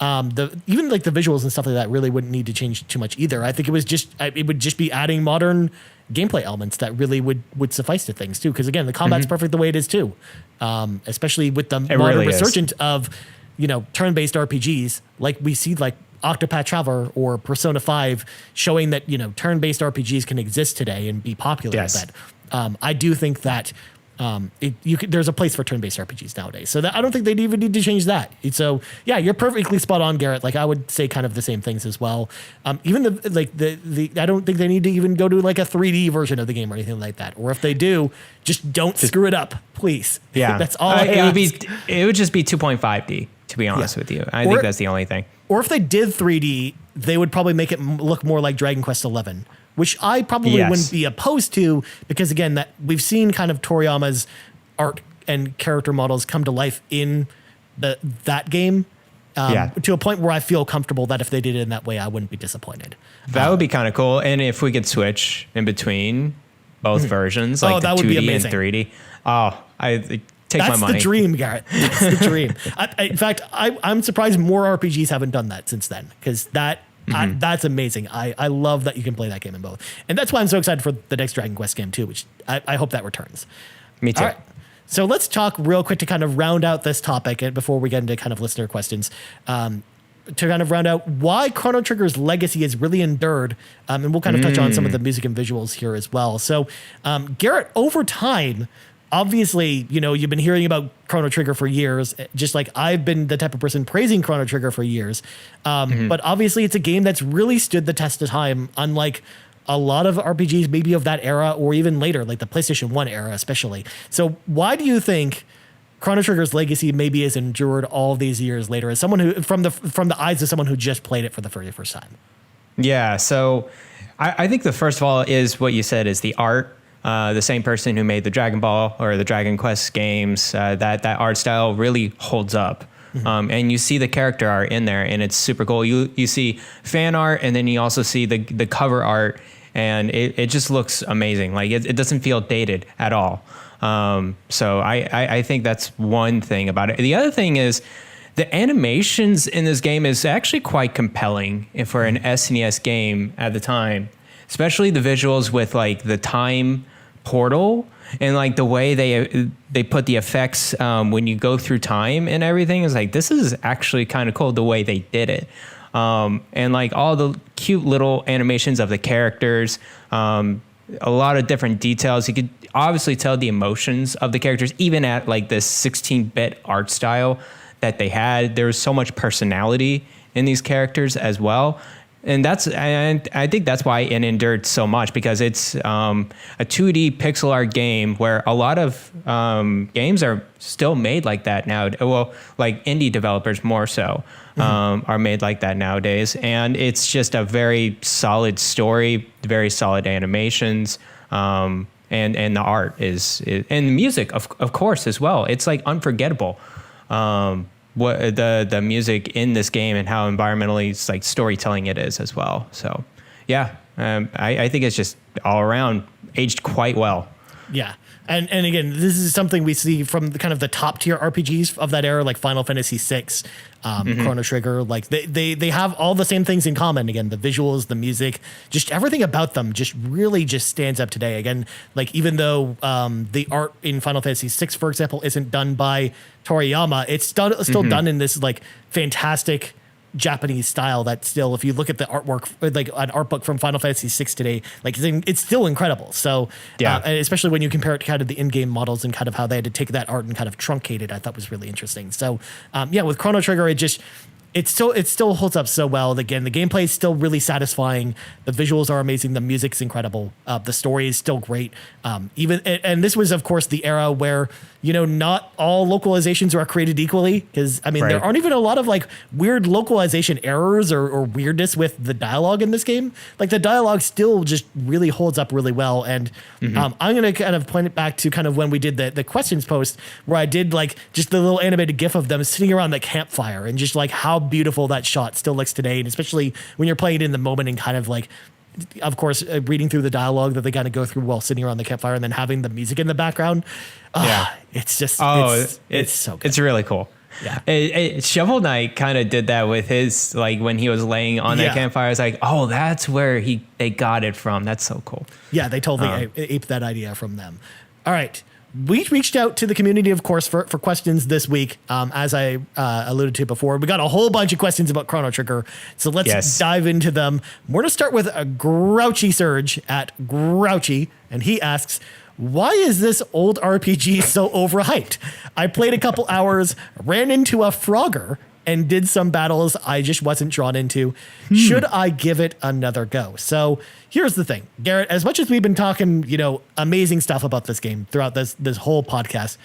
even like the visuals and stuff like that really wouldn't need to change too much either. I think it would just be adding modern gameplay elements that really would suffice to things too. Because again, the combat's perfect the way it is too, especially with the modern resurgence of turn-based RPGs like we see like Octopath Traveler or Persona 5 showing that turn-based RPGs can exist today and be popular. Yes. That I do think that. There's a place for turn-based RPGs nowadays, so that I don't think they'd even need to change that. So yeah, you're perfectly spot on, Garrett. Like I would say kind of the same things as well. Even the I don't think they need to even go to like a 3D version of the game or anything like that. Or if they do, just don't screw it up, please. Yeah, that's all. It would just be 2.5D. To be honest with you, I think that's the only thing. Or if they did 3D, they would probably make it look more like Dragon Quest XI. Which I probably wouldn't be opposed to because, again, that we've seen kind of Toriyama's art and character models come to life in that game to a point where I feel comfortable that if they did it in that way, I wouldn't be disappointed. That would be kind of cool. And if we could switch in between both versions, like the 2D and 3D. Take my money. That's the dream, Garrett. That's the dream. In fact, I'm surprised more RPGs haven't done that since then because that's amazing. I love that you can play that game in both. And that's why I'm so excited for the next Dragon Quest game too, which I hope that returns. Me too. All right. So let's talk real quick to kind of round out this topic and before we get into kind of listener questions, to kind of round out why Chrono Trigger's legacy has really endured. And we'll kind of touch on some of the music and visuals here as well. So Garrett, over time, obviously, you've been hearing about Chrono Trigger for years, just like I've been the type of person praising Chrono Trigger for years. But obviously it's a game that's really stood the test of time, unlike a lot of RPGs maybe of that era or even later, like the PlayStation 1 era especially. So why do you think Chrono Trigger's legacy maybe has endured all these years later as someone who, from the eyes of someone who just played it for the very first time? Yeah, so I think the first of all is what you said is the art. The same person who made the Dragon Ball or the Dragon Quest games, that art style really holds up. And you see the character art in there, and it's super cool. You see fan art, and then you also see the cover art, and it just looks amazing. Like it doesn't feel dated at all. So I think that's one thing about it. The other thing is the animations in this game is actually quite compelling for an SNES game at the time. Especially the visuals with like the time portal and like the way they put the effects when you go through time and everything is like, this is actually kind of cool the way they did it. And like all the cute little animations of the characters, a lot of different details. You could obviously tell the emotions of the characters, even at like this 16-bit art style that they had. There was so much personality in these characters as well. And I think that's why it endured so much because it's a 2D pixel art game where a lot of games are still made like that now. Well, like indie developers more so are made like that nowadays. And it's just a very solid story, very solid animations, and the art is and the music of course as well. It's like unforgettable. What the music in this game and how environmentally like storytelling it is as well. So yeah, I think it's just all around aged quite well. Yeah. And again, this is something we see from the kind of the top tier RPGs of that era, like Final Fantasy VI, Chrono Trigger. Like they have all the same things in common. Again, the visuals, the music, just everything about them just really just stands up today. Again, like even though the art in Final Fantasy VI, for example, isn't done by Toriyama, it's still done in this like fantastic Japanese style that still, if you look at the artwork, like an art book from Final Fantasy VI today, like it's still incredible. So especially when you compare it to kind of the in-game models and kind of how they had to take that art and kind of truncate it, I thought was really interesting. So with Chrono Trigger, it still holds up so well. Again, the gameplay is still really satisfying. The visuals are amazing. The music's incredible. The story is still great. And this was, of course, the era where, not all localizations are created equally. Because, there aren't even a lot of like weird localization errors or weirdness with the dialogue in this game. Like the dialogue still just really holds up really well. And I'm going to kind of point it back to kind of when we did the questions post where I did like just the little animated GIF of them sitting around the campfire and just like how beautiful that shot still looks today. And especially when you're playing it in the moment and kind of like, of course, reading through the dialogue that they kind of go through while sitting around the campfire and then having the music in the background. It's just, it's so good. It's really cool. Yeah. Shovel Knight kind of did that with his, like when he was laying on that campfire. It's like, oh, that's where they got it from. That's so cool. Yeah, they totally aped that idea from them. All right. We reached out to the community, of course, for questions this week. As I alluded to before, we got a whole bunch of questions about Chrono Trigger. So let's dive into them. We're going to start with a Grouchy Surge at Grouchy. And he asks, why is this old RPG so overhyped? I played a couple hours, ran into a Frogger, and did some battles I just wasn't drawn into. Should I give it another go? So here's the thing, Garrett, as much as we've been talking, amazing stuff about this game throughout this whole podcast,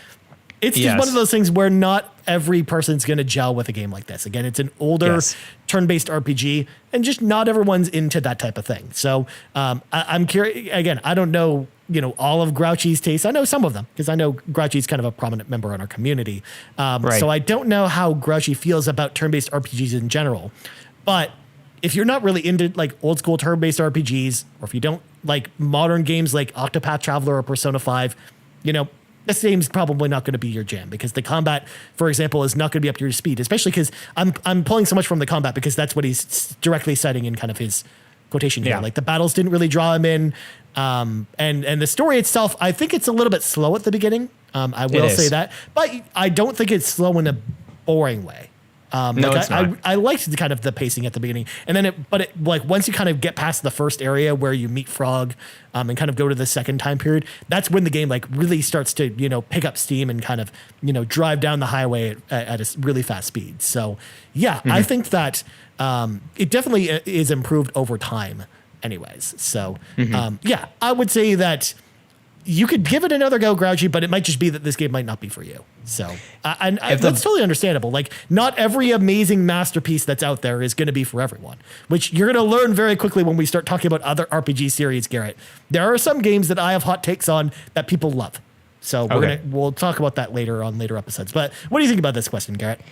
it's just one of those things where not every person's going to gel with a game like this. Again, it's an older turn-based RPG, and just not everyone's into that type of thing. So I'm curious. Again, I don't know, all of Grouchy's tastes. I know some of them because I know Grouchy's kind of a prominent member in our community. So I don't know how Grouchy feels about turn-based RPGs in general. But if you're not really into like old school turn-based RPGs, or if you don't like modern games like Octopath Traveler or Persona 5, this game's probably not going to be your jam because the combat, for example, is not going to be up to your speed, especially because I'm pulling so much from the combat because that's what he's directly citing in kind of his quotation here. Like the battles didn't really draw him in. And the story itself, I think it's a little bit slow at the beginning. I will say that, but I don't think it's slow in a boring way. It's not. I liked the kind of the pacing at the beginning, and then like once you kind of get past the first area where you meet Frog, and kind of go to the second time period, that's when the game like really starts to pick up steam and kind of drive down the highway at a really fast speed. So I think that it definitely is improved over time. Anyways, so I would say that you could give it another go, Grouchy, but it might just be that this game might not be for you. So that's totally understandable. Like, not every amazing masterpiece that's out there is going to be for everyone, which you're going to learn very quickly when we start talking about other RPG series, Garrett. There are some games that I have hot takes on that people love. So we'll talk about that later on later episodes. But what do you think about this question, Garrett?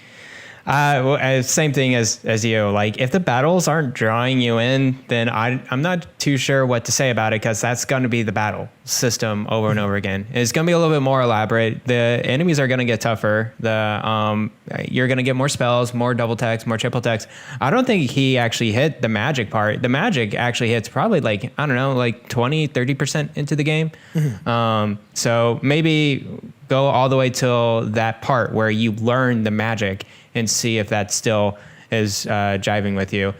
Same thing as you. Like, if the battles aren't drawing you in, then I'm not too sure what to say about it, because that's going to be the battle system over and over again. It's going to be a little bit more elaborate. The enemies are going to get tougher. You're going to get more spells, more double text, more triple text. I don't think he actually hit the magic part. The magic actually hits probably like 20, 30% into the game. So maybe go all the way till that part where you learn the magic and see if that still is jiving with you.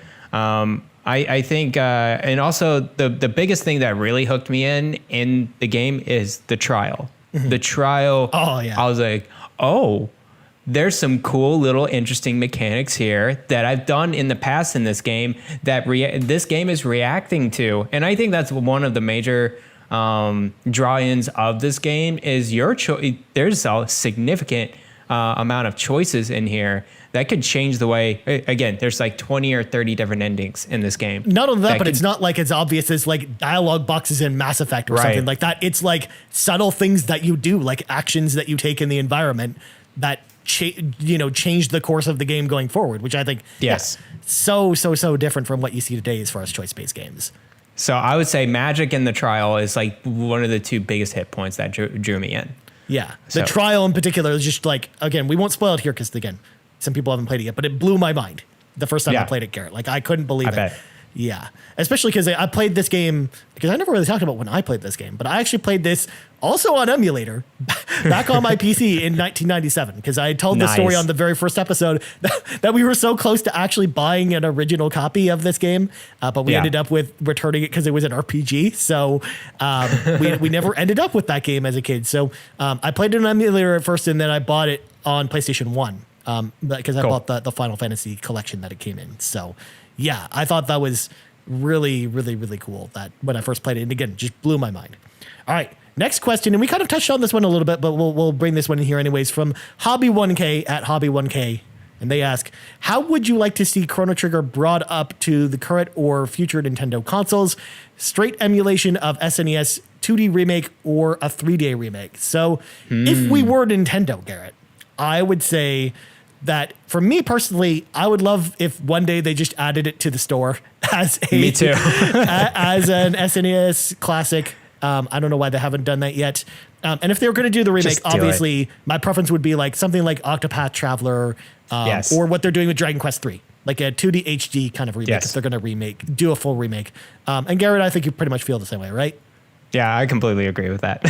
I think, and also the biggest thing that really hooked me in the game is the trial. The trial. Oh yeah. I was like, there's some cool little interesting mechanics here that I've done in the past in this game that this game is reacting to, and I think that's one of the major draw-ins of this game is your choice. There's a significant amount of choices in here that could change the way. Again, there's like 20 or 30 different endings in this game. Not only that, but it's not like as obvious as like dialogue boxes in Mass Effect or something like that. It's like subtle things that you do, like actions that you take in the environment that change the course of the game going forward, which I think so different from what you see today as far as choice-based games. So I would say Magic and the Trial is like one of the two biggest hit points that drew me in. Yeah. The Trial in particular is just like, again, we won't spoil it here because, again, some people haven't played it yet, but it blew my mind the first time I played it, Garrett. Like, I couldn't believe it. Bet. Yeah. Especially because I played this game, because I never really talked about when I played this game, but I actually played this also on emulator back on my PC in 1997, because I told the story on the very first episode that we were so close to actually buying an original copy of this game, but we ended up with returning it because it was an RPG. So we never ended up with that game as a kid. So I played it on emulator at first, and then I bought it on PlayStation 1 because I bought the Final Fantasy collection that it came in. So yeah, I thought that was really, really, really cool that when I first played it, and again, just blew my mind. All right, next question, and we kind of touched on this one a little bit, but we'll bring this one in here anyways, from Hobby1K at Hobby1K, and they ask, how would you like to see Chrono Trigger brought up to the current or future Nintendo consoles? Straight emulation of SNES 2D remake or a 3D remake? So if we were Nintendo, Garrett, I would say that for me personally, I would love if one day they just added it to the store as me too. as an SNES classic. I don't know why they haven't done that yet. And if they were going to do the remake, obviously my preference would be like something like Octopath Traveler, or what they're doing with Dragon Quest 3, like a 2D HD kind of remake. If they're going to do a full remake. And Garrett, I think you pretty much feel the same way, right? Yeah, I completely agree with that.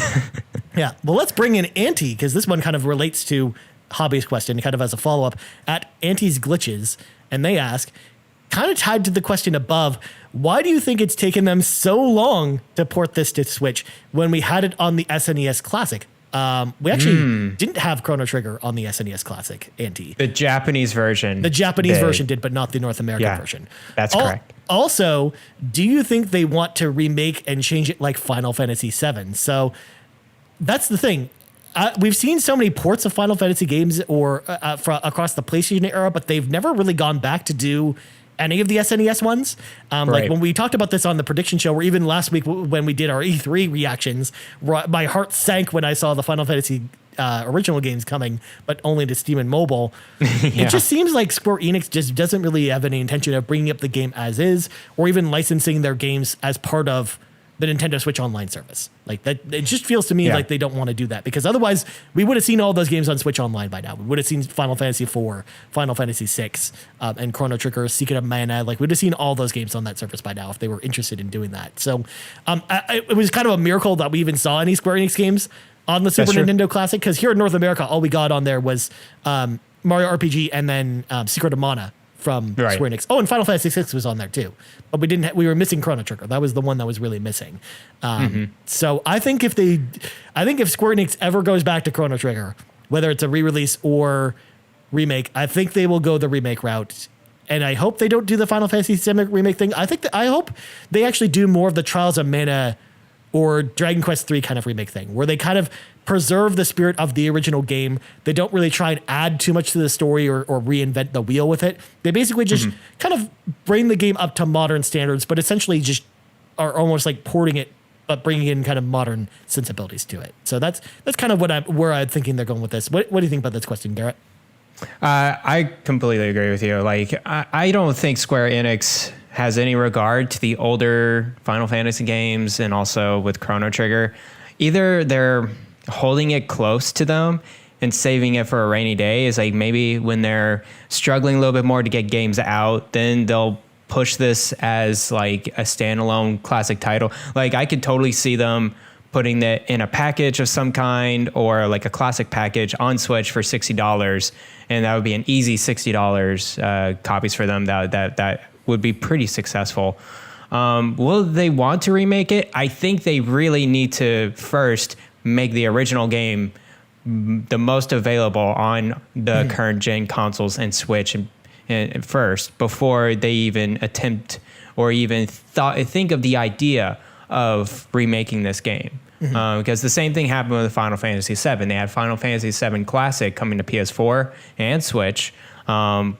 Yeah. Well, let's bring in Auntie, because this one kind of relates to Hobby's question, kind of as a follow-up, at Auntie's Glitches, and they ask, kind of tied to the question above, why do you think it's taken them so long to port this to Switch when we had it on the SNES Classic? We actually didn't have Chrono Trigger on the SNES Classic, Auntie. The Japanese version. The Japanese version did, but not the North American version. That's correct. Also, do you think they want to remake and change it like Final Fantasy VII? So that's the thing. We've seen so many ports of Final Fantasy games across the PlayStation era, but they've never really gone back to do any of the SNES ones. Like when we talked about this on the prediction show, or even last week when we did our E3 reactions, my heart sank when I saw the Final Fantasy original games coming, but only to Steam and mobile. It just seems like Square Enix just doesn't really have any intention of bringing up the game as is, or even licensing their games as part of the Nintendo Switch Online service. Like that, it just feels to me like they don't want to do that, because otherwise we would have seen all those games on Switch Online by now. We would have seen Final Fantasy IV, Final Fantasy VI, and Chrono Trigger, Secret of Mana. Like we'd have seen all those games on that service by now if they were interested in doing that. So it was kind of a miracle that we even saw any Square Enix games on the Super Nintendo Classic, because here in North America, all we got on there was Mario RPG and then Secret of Mana from Square Enix. Oh, and Final Fantasy VI was on there too, but we were missing Chrono Trigger. That was the one that was really missing. So I think if Square Enix ever goes back to Chrono Trigger, whether it's a re-release or remake, I think they will go the remake route. And I hope they don't do the Final Fantasy VII remake thing. I hope they actually do more of the Trials of Mana or Dragon Quest 3 kind of remake thing, where they kind of preserve the spirit of the original game. They don't really try and add too much to the story or reinvent the wheel with it. They basically just kind of bring the game up to modern standards, but essentially just are almost like porting it, but bringing in kind of modern sensibilities to it. So that's kind of where I'm thinking they're going with this. What do you think about this question, Garrett? I completely agree with you. Like, I don't think Square Enix has any regard to the older Final Fantasy games, and also with Chrono Trigger. Either they're holding it close to them and saving it for a rainy day, is like maybe when they're struggling a little bit more to get games out, then they'll push this as like a standalone classic title. Like I could totally see them putting that in a package of some kind, or like a classic package on Switch for $60, and that would be an easy $60 copies for them. That would be pretty successful. Will they want to remake it? I think they really need to first make the original game the most available on the current gen consoles and Switch and first, before they even attempt or even think of the idea of remaking this game. Because the same thing happened with Final Fantasy VII. They had Final Fantasy VII Classic coming to PS4 and Switch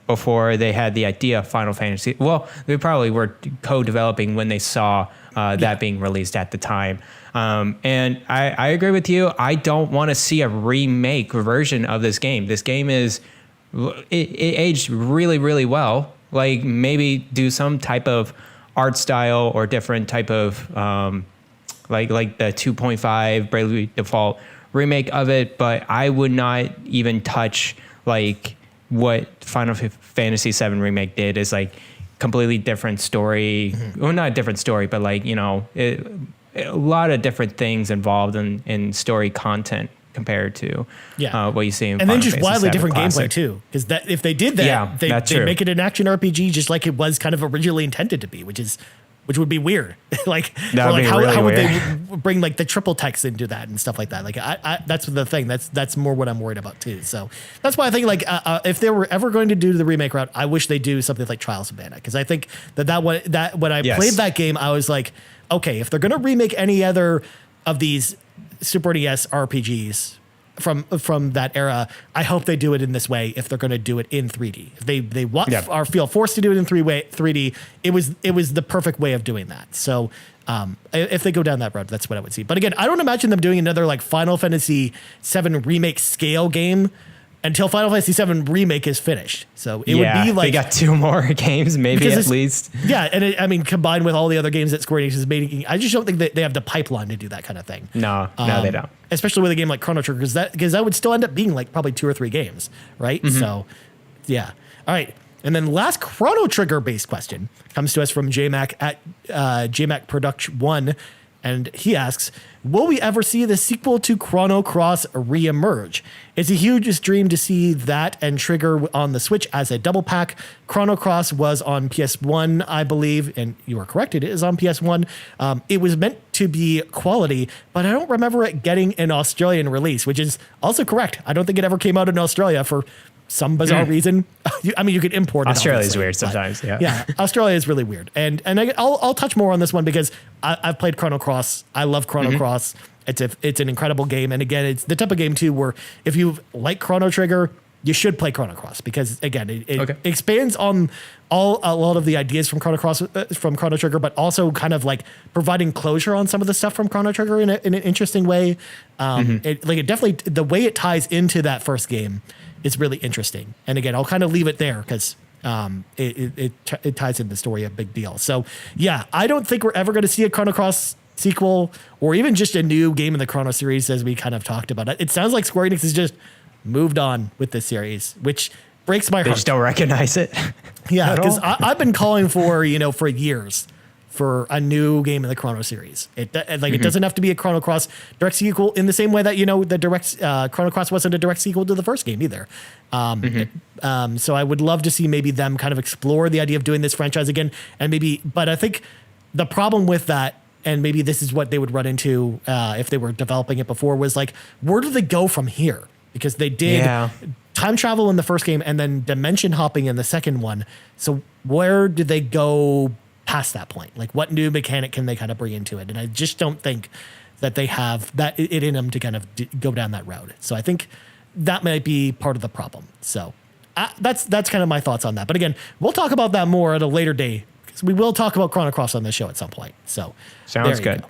before they had the idea of Final Fantasy. Well, they probably were co-developing when they saw that being released at the time. And I agree with you. I don't want to see a remake version of this game. This game it aged really, really well. Like maybe do some type of art style or different type of like the 2.5 Bravely Default remake of it, but I would not even touch like what Final Fantasy VII Remake did. Is like completely different story. Well, not a different story, but like, you know, a lot of different things involved in story content compared to what you see in and Final then just Fantasy wildly VII different Classic. gameplay too, because that if they did that, they make it an action RPG just like it was kind of originally intended to be, which would be weird. Like, how would they bring like the triple text into that and stuff like that? Like, I that's the thing. That's more what I'm worried about too. So that's why I think like if they were ever going to do the remake route, I wish they do something like Trials of Mana, because I think that when I played that game, I was like, okay, if they're going to remake any other of these Super NES RPGs from that era, I hope they do it in this way. If they're going to do it in 3D, if they want or feel forced to do it in 3D, it was the perfect way of doing that. So if they go down that road, that's what I would see. But again, I don't imagine them doing another like Final Fantasy VII remake scale game until Final Fantasy VII Remake is finished. So it would be like... they got 2 more games, maybe at least. Yeah, and I mean, combined with all the other games that Square Enix is making, I just don't think that they have the pipeline to do that kind of thing. No, they don't. Especially with a game like Chrono Trigger, because that would still end up being like probably 2 or 3 games, right? So, yeah. All right. And then last Chrono Trigger-based question comes to us from JMac at JMac Production 1, and he asks, will we ever see the sequel to Chrono Cross reemerge? It's a huge dream to see that and Trigger on the Switch as a double pack. Chrono Cross was on PS1, I believe, and you are correct, it is on PS1. It was meant to be quality, but I don't remember it getting an Australian release, which is also correct. I don't think it ever came out in Australia for some bizarre reason. I mean, you could import it. Australia's weird sometimes. Yeah, Australia is really weird. And I'll touch more on this one because I've played Chrono Cross. I love Chrono Cross. It's an incredible game. And again, it's the type of game too where if you like Chrono Trigger, you should play Chrono Cross because again, it expands on a lot of the ideas from Chrono Cross, from Chrono Trigger, but also kind of like providing closure on some of the stuff from Chrono Trigger in an interesting way. It definitely, the way it ties into that first game is really interesting. And again, I'll kind of leave it there because it ties in the story a big deal. So yeah, I don't think we're ever going to see a Chrono Cross sequel or even just a new game in the Chrono series, as we kind of talked about. It sounds like Square Enix has just moved on with this series, which breaks my heart. They just don't recognize it. Yeah, because I've been calling for years for a new game in the Chrono series. It doesn't have to be a Chrono Cross direct sequel in the same way that the direct Chrono Cross wasn't a direct sequel to the first game either. So I would love to see maybe them kind of explore the idea of doing this franchise again, but I think the problem with that, and maybe this is what they would run into if they were developing it before, was like, where do they go from here? Because they did time travel in the first game and then dimension hopping in the second one. So where do they go past that point? Like, what new mechanic can they kind of bring into it? And I just don't think that they have that it in them to kind of go down that road. So I think that might be part of the problem. So that's kind of my thoughts on that. But again, we'll talk about that more at a later day because we will talk about Chrono Cross on this show at some point. So sounds good.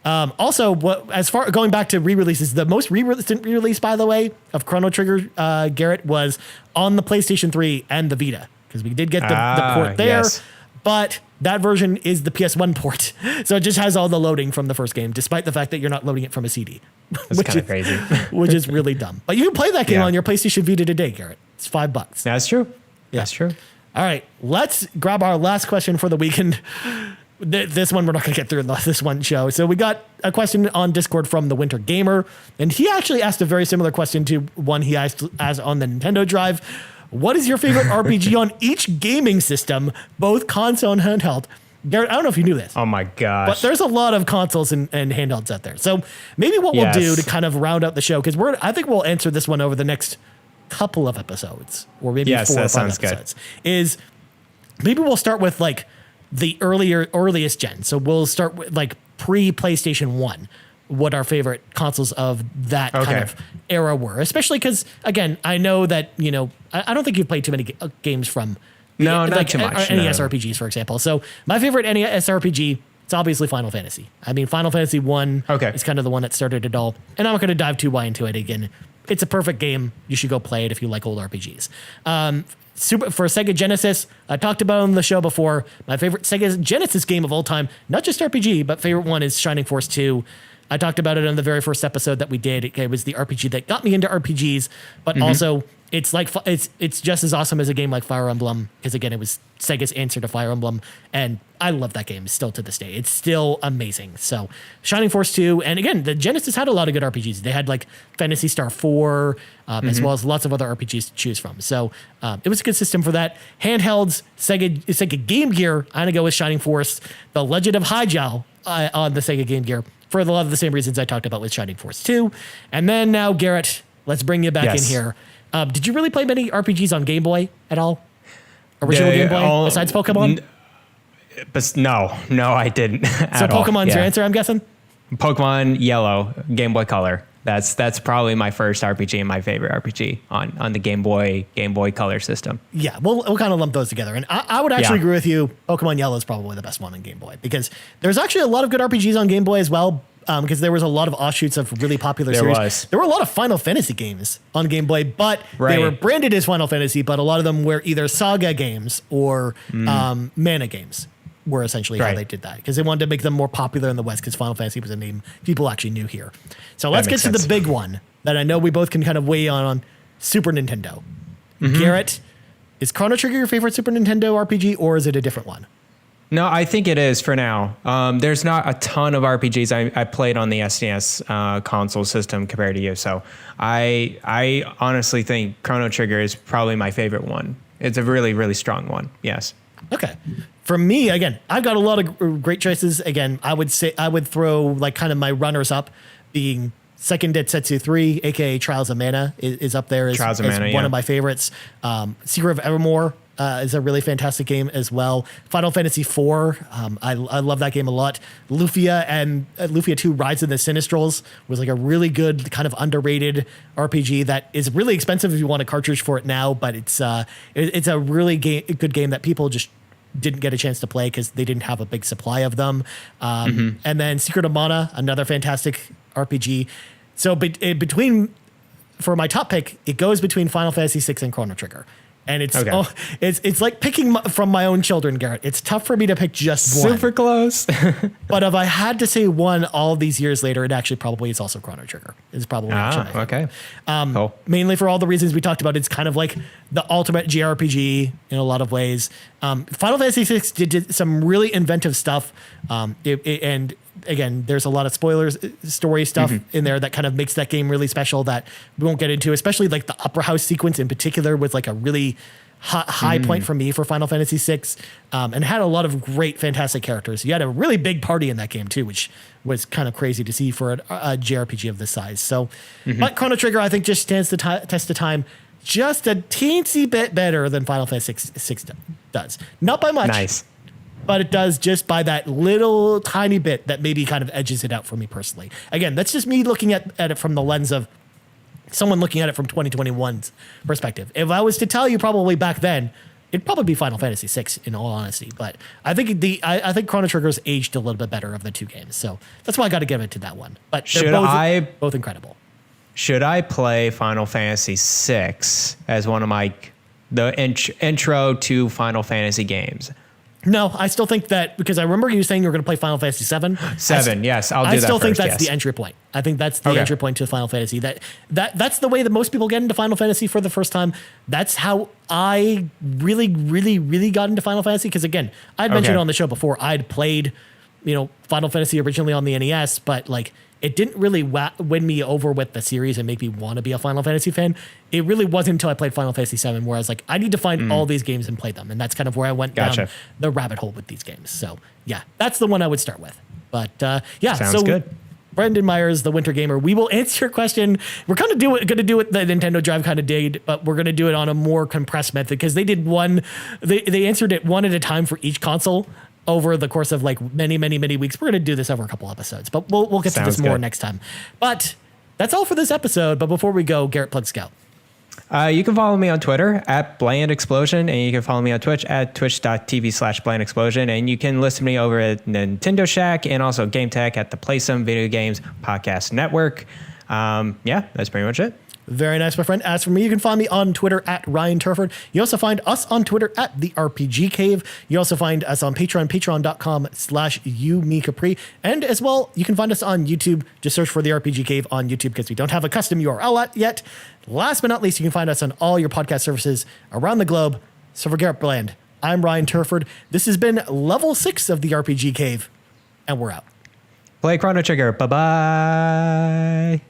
Also, as far going back to re-releases, the most recent re-release, by the way, of Chrono Trigger, Garrett, was on the PlayStation 3 and the Vita, because we did get the port there. Yes. But that version is the PS1 port. So it just has all the loading from the first game, despite the fact that you're not loading it from a CD. That's kind of crazy. Which is really dumb. But you can play that game on your PlayStation Vita today, Garrett. It's $5. That's true. Yeah. That's true. All right. Let's grab our last question for the weekend. This one, we're not going to get through this one show. So we got a question on Discord from the Winter Gamer, and he actually asked a very similar question to one he asked as on the Nintendo Drive. What is your favorite RPG on each gaming system, both console and handheld? Garrett, I don't know if you knew this. Oh my gosh. But there's a lot of consoles and handhelds out there. So maybe what we'll do to kind of round out the show, because I think we'll answer this one over the next couple of episodes, or maybe 4 or 5 episodes, is maybe we'll start with like the earliest gen. So we'll start with like pre-PlayStation 1, what our favorite consoles of that kind of era were. Especially because, again, I know that, I don't think you've played too many games from not too much. NES RPGs, for example. So my favorite NES RPG, it's obviously Final Fantasy. I mean, Final Fantasy 1 is kind of the one that started it all. And I'm not going to dive too wide into it again. It's a perfect game. You should go play it if you like old RPGs. for Sega Genesis, I talked about it on the show before. My favorite Sega Genesis game of all time, not just RPG, but favorite one is Shining Force 2. I talked about it on the very first episode that we did. It was the RPG that got me into RPGs, but also it's like it's just as awesome as a game like Fire Emblem, because again, it was Sega's answer to Fire Emblem, and I love that game still to this day. It's still amazing. So Shining Force 2, and again, the Genesis had a lot of good RPGs. They had like Phantasy Star 4, as well as lots of other RPGs to choose from. So it was a good system for that. Handhelds, Sega Game Gear, I'm gonna go with Shining Force, The Legend of Hyjal on the Sega Game Gear, for a lot of the same reasons I talked about with Shining Force 2. And then now, Garrett, let's bring you back in here. Did you really play many RPGs on Game Boy at all? Original Game Boy, besides Pokemon? But no, I didn't. So Pokemon's your answer, I'm guessing? Pokemon Yellow, Game Boy Color. That's probably my first RPG and my favorite RPG on the Game Boy Color system. Yeah, we'll kind of lump those together. And I would actually agree with you. Pokemon Yellow is probably the best one on Game Boy, because there's actually a lot of good RPGs on Game Boy as well, because there was a lot of offshoots of really popular series. There were a lot of Final Fantasy games on Game Boy, but they were branded as Final Fantasy, but a lot of them were either Saga games or Mana games. Were essentially how they did that, because they wanted to make them more popular in the West, because Final Fantasy was a name people actually knew here. So let's get to the big one that I know we both can kind of weigh on Super Nintendo. Garrett, is Chrono Trigger your favorite Super Nintendo RPG, or is it a different one? No, I think it is for now. There's not a ton of RPGs I played on the SNES console system compared to you. So I honestly think Chrono Trigger is probably my favorite one. It's a really, really strong one. Yes. Okay. For me, again, I've got a lot of great choices. Again, I would throw like kind of my runners up being Second Densetsu 3, aka Trials of Mana, is up there as one of my favorites. Secret of Evermore is a really fantastic game as well. Final Fantasy IV, I love that game a lot. Lufia and Lufia 2 Rise in the Sinistrals was like a really good kind of underrated RPG that is really expensive if you want a cartridge for it now, but it's a really good game that people just didn't get a chance to play because they didn't have a big supply of them. And then Secret of Mana, another fantastic RPG. So for my top pick, it goes between Final Fantasy VI and Chrono Trigger. And it's like picking from my own children, Garrett. It's tough for me to pick just one. Super close. But if I had to say one all these years later, it actually probably is also Chrono Trigger. It's probably okay. Cool. Mainly for all the reasons we talked about. It's kind of like the ultimate JRPG in a lot of ways. Final Fantasy VI did some really inventive stuff. And again, there's a lot of spoilers, story stuff in there that kind of makes that game really special that we won't get into, especially like the Opera House sequence in particular was like a really high point for me for Final Fantasy VI, and had a lot of great, fantastic characters. You had a really big party in that game too, which was kind of crazy to see for a JRPG of this size. So, but Chrono Trigger, I think, just stands the test of time just a teensy bit better than Final Fantasy VI does. Not by much. Nice. But it does just by that little tiny bit that maybe kind of edges it out for me personally. Again, that's just me looking at it from the lens of someone looking at it from 2021's perspective. If I was to tell you probably back then, it'd probably be Final Fantasy VI in all honesty. But I think I think Chrono Trigger's aged a little bit better of the two games. So that's why I got to give it to that one. But they're both incredible. Should I play Final Fantasy VI as one of the intro to Final Fantasy games? No, I still think that, because I remember you saying you were going to play Final Fantasy VII. Yes, I'll do that. I still think first, that's the entry point. I think that's the entry point to Final Fantasy. That's the way that most people get into Final Fantasy for the first time. That's how I really, really, really got into Final Fantasy. Because again, I'd mentioned on the show before, I'd played, Final Fantasy originally on the NES, but like it didn't really win me over with the series and make me want to be a Final Fantasy fan. It really wasn't until I played Final Fantasy VII where I was like, I need to find all these games and play them. And that's kind of where I went down the rabbit hole with these games. So yeah, that's the one I would start with. But Sounds good. Brendan Myers, the Winter Gamer, we will answer your question. We're kind of going to do it the Nintendo Drive kind of did, but we're going to do it on a more compressed method because they did they answered it one at a time for each console over the course of like many, many, many weeks. We're going to do this over a couple episodes, but we'll get to this more next time. But that's all for this episode. But before we go, Garrett, plug Scout. You can follow me on Twitter at Bland Explosion, and you can follow me on Twitch at twitch.tv/Bland Explosion, and you can listen to me over at Nintendo Shack and also Game Tech at the Play Some Video Games Podcast Network. That's pretty much it. Very nice, my friend. As for me, you can find me on Twitter at Ryan Turford. You also find us on Twitter at The RPG Cave. You also find us on Patreon, patreon.com/YouMeCapri. And as well, you can find us on YouTube. Just search for The RPG Cave on YouTube because we don't have a custom URL yet. Last but not least, you can find us on all your podcast services around the globe. So for Garret Bland, I'm Ryan Turford. This has been level 6 of The RPG Cave, and we're out. Play Chrono Trigger. Bye-bye.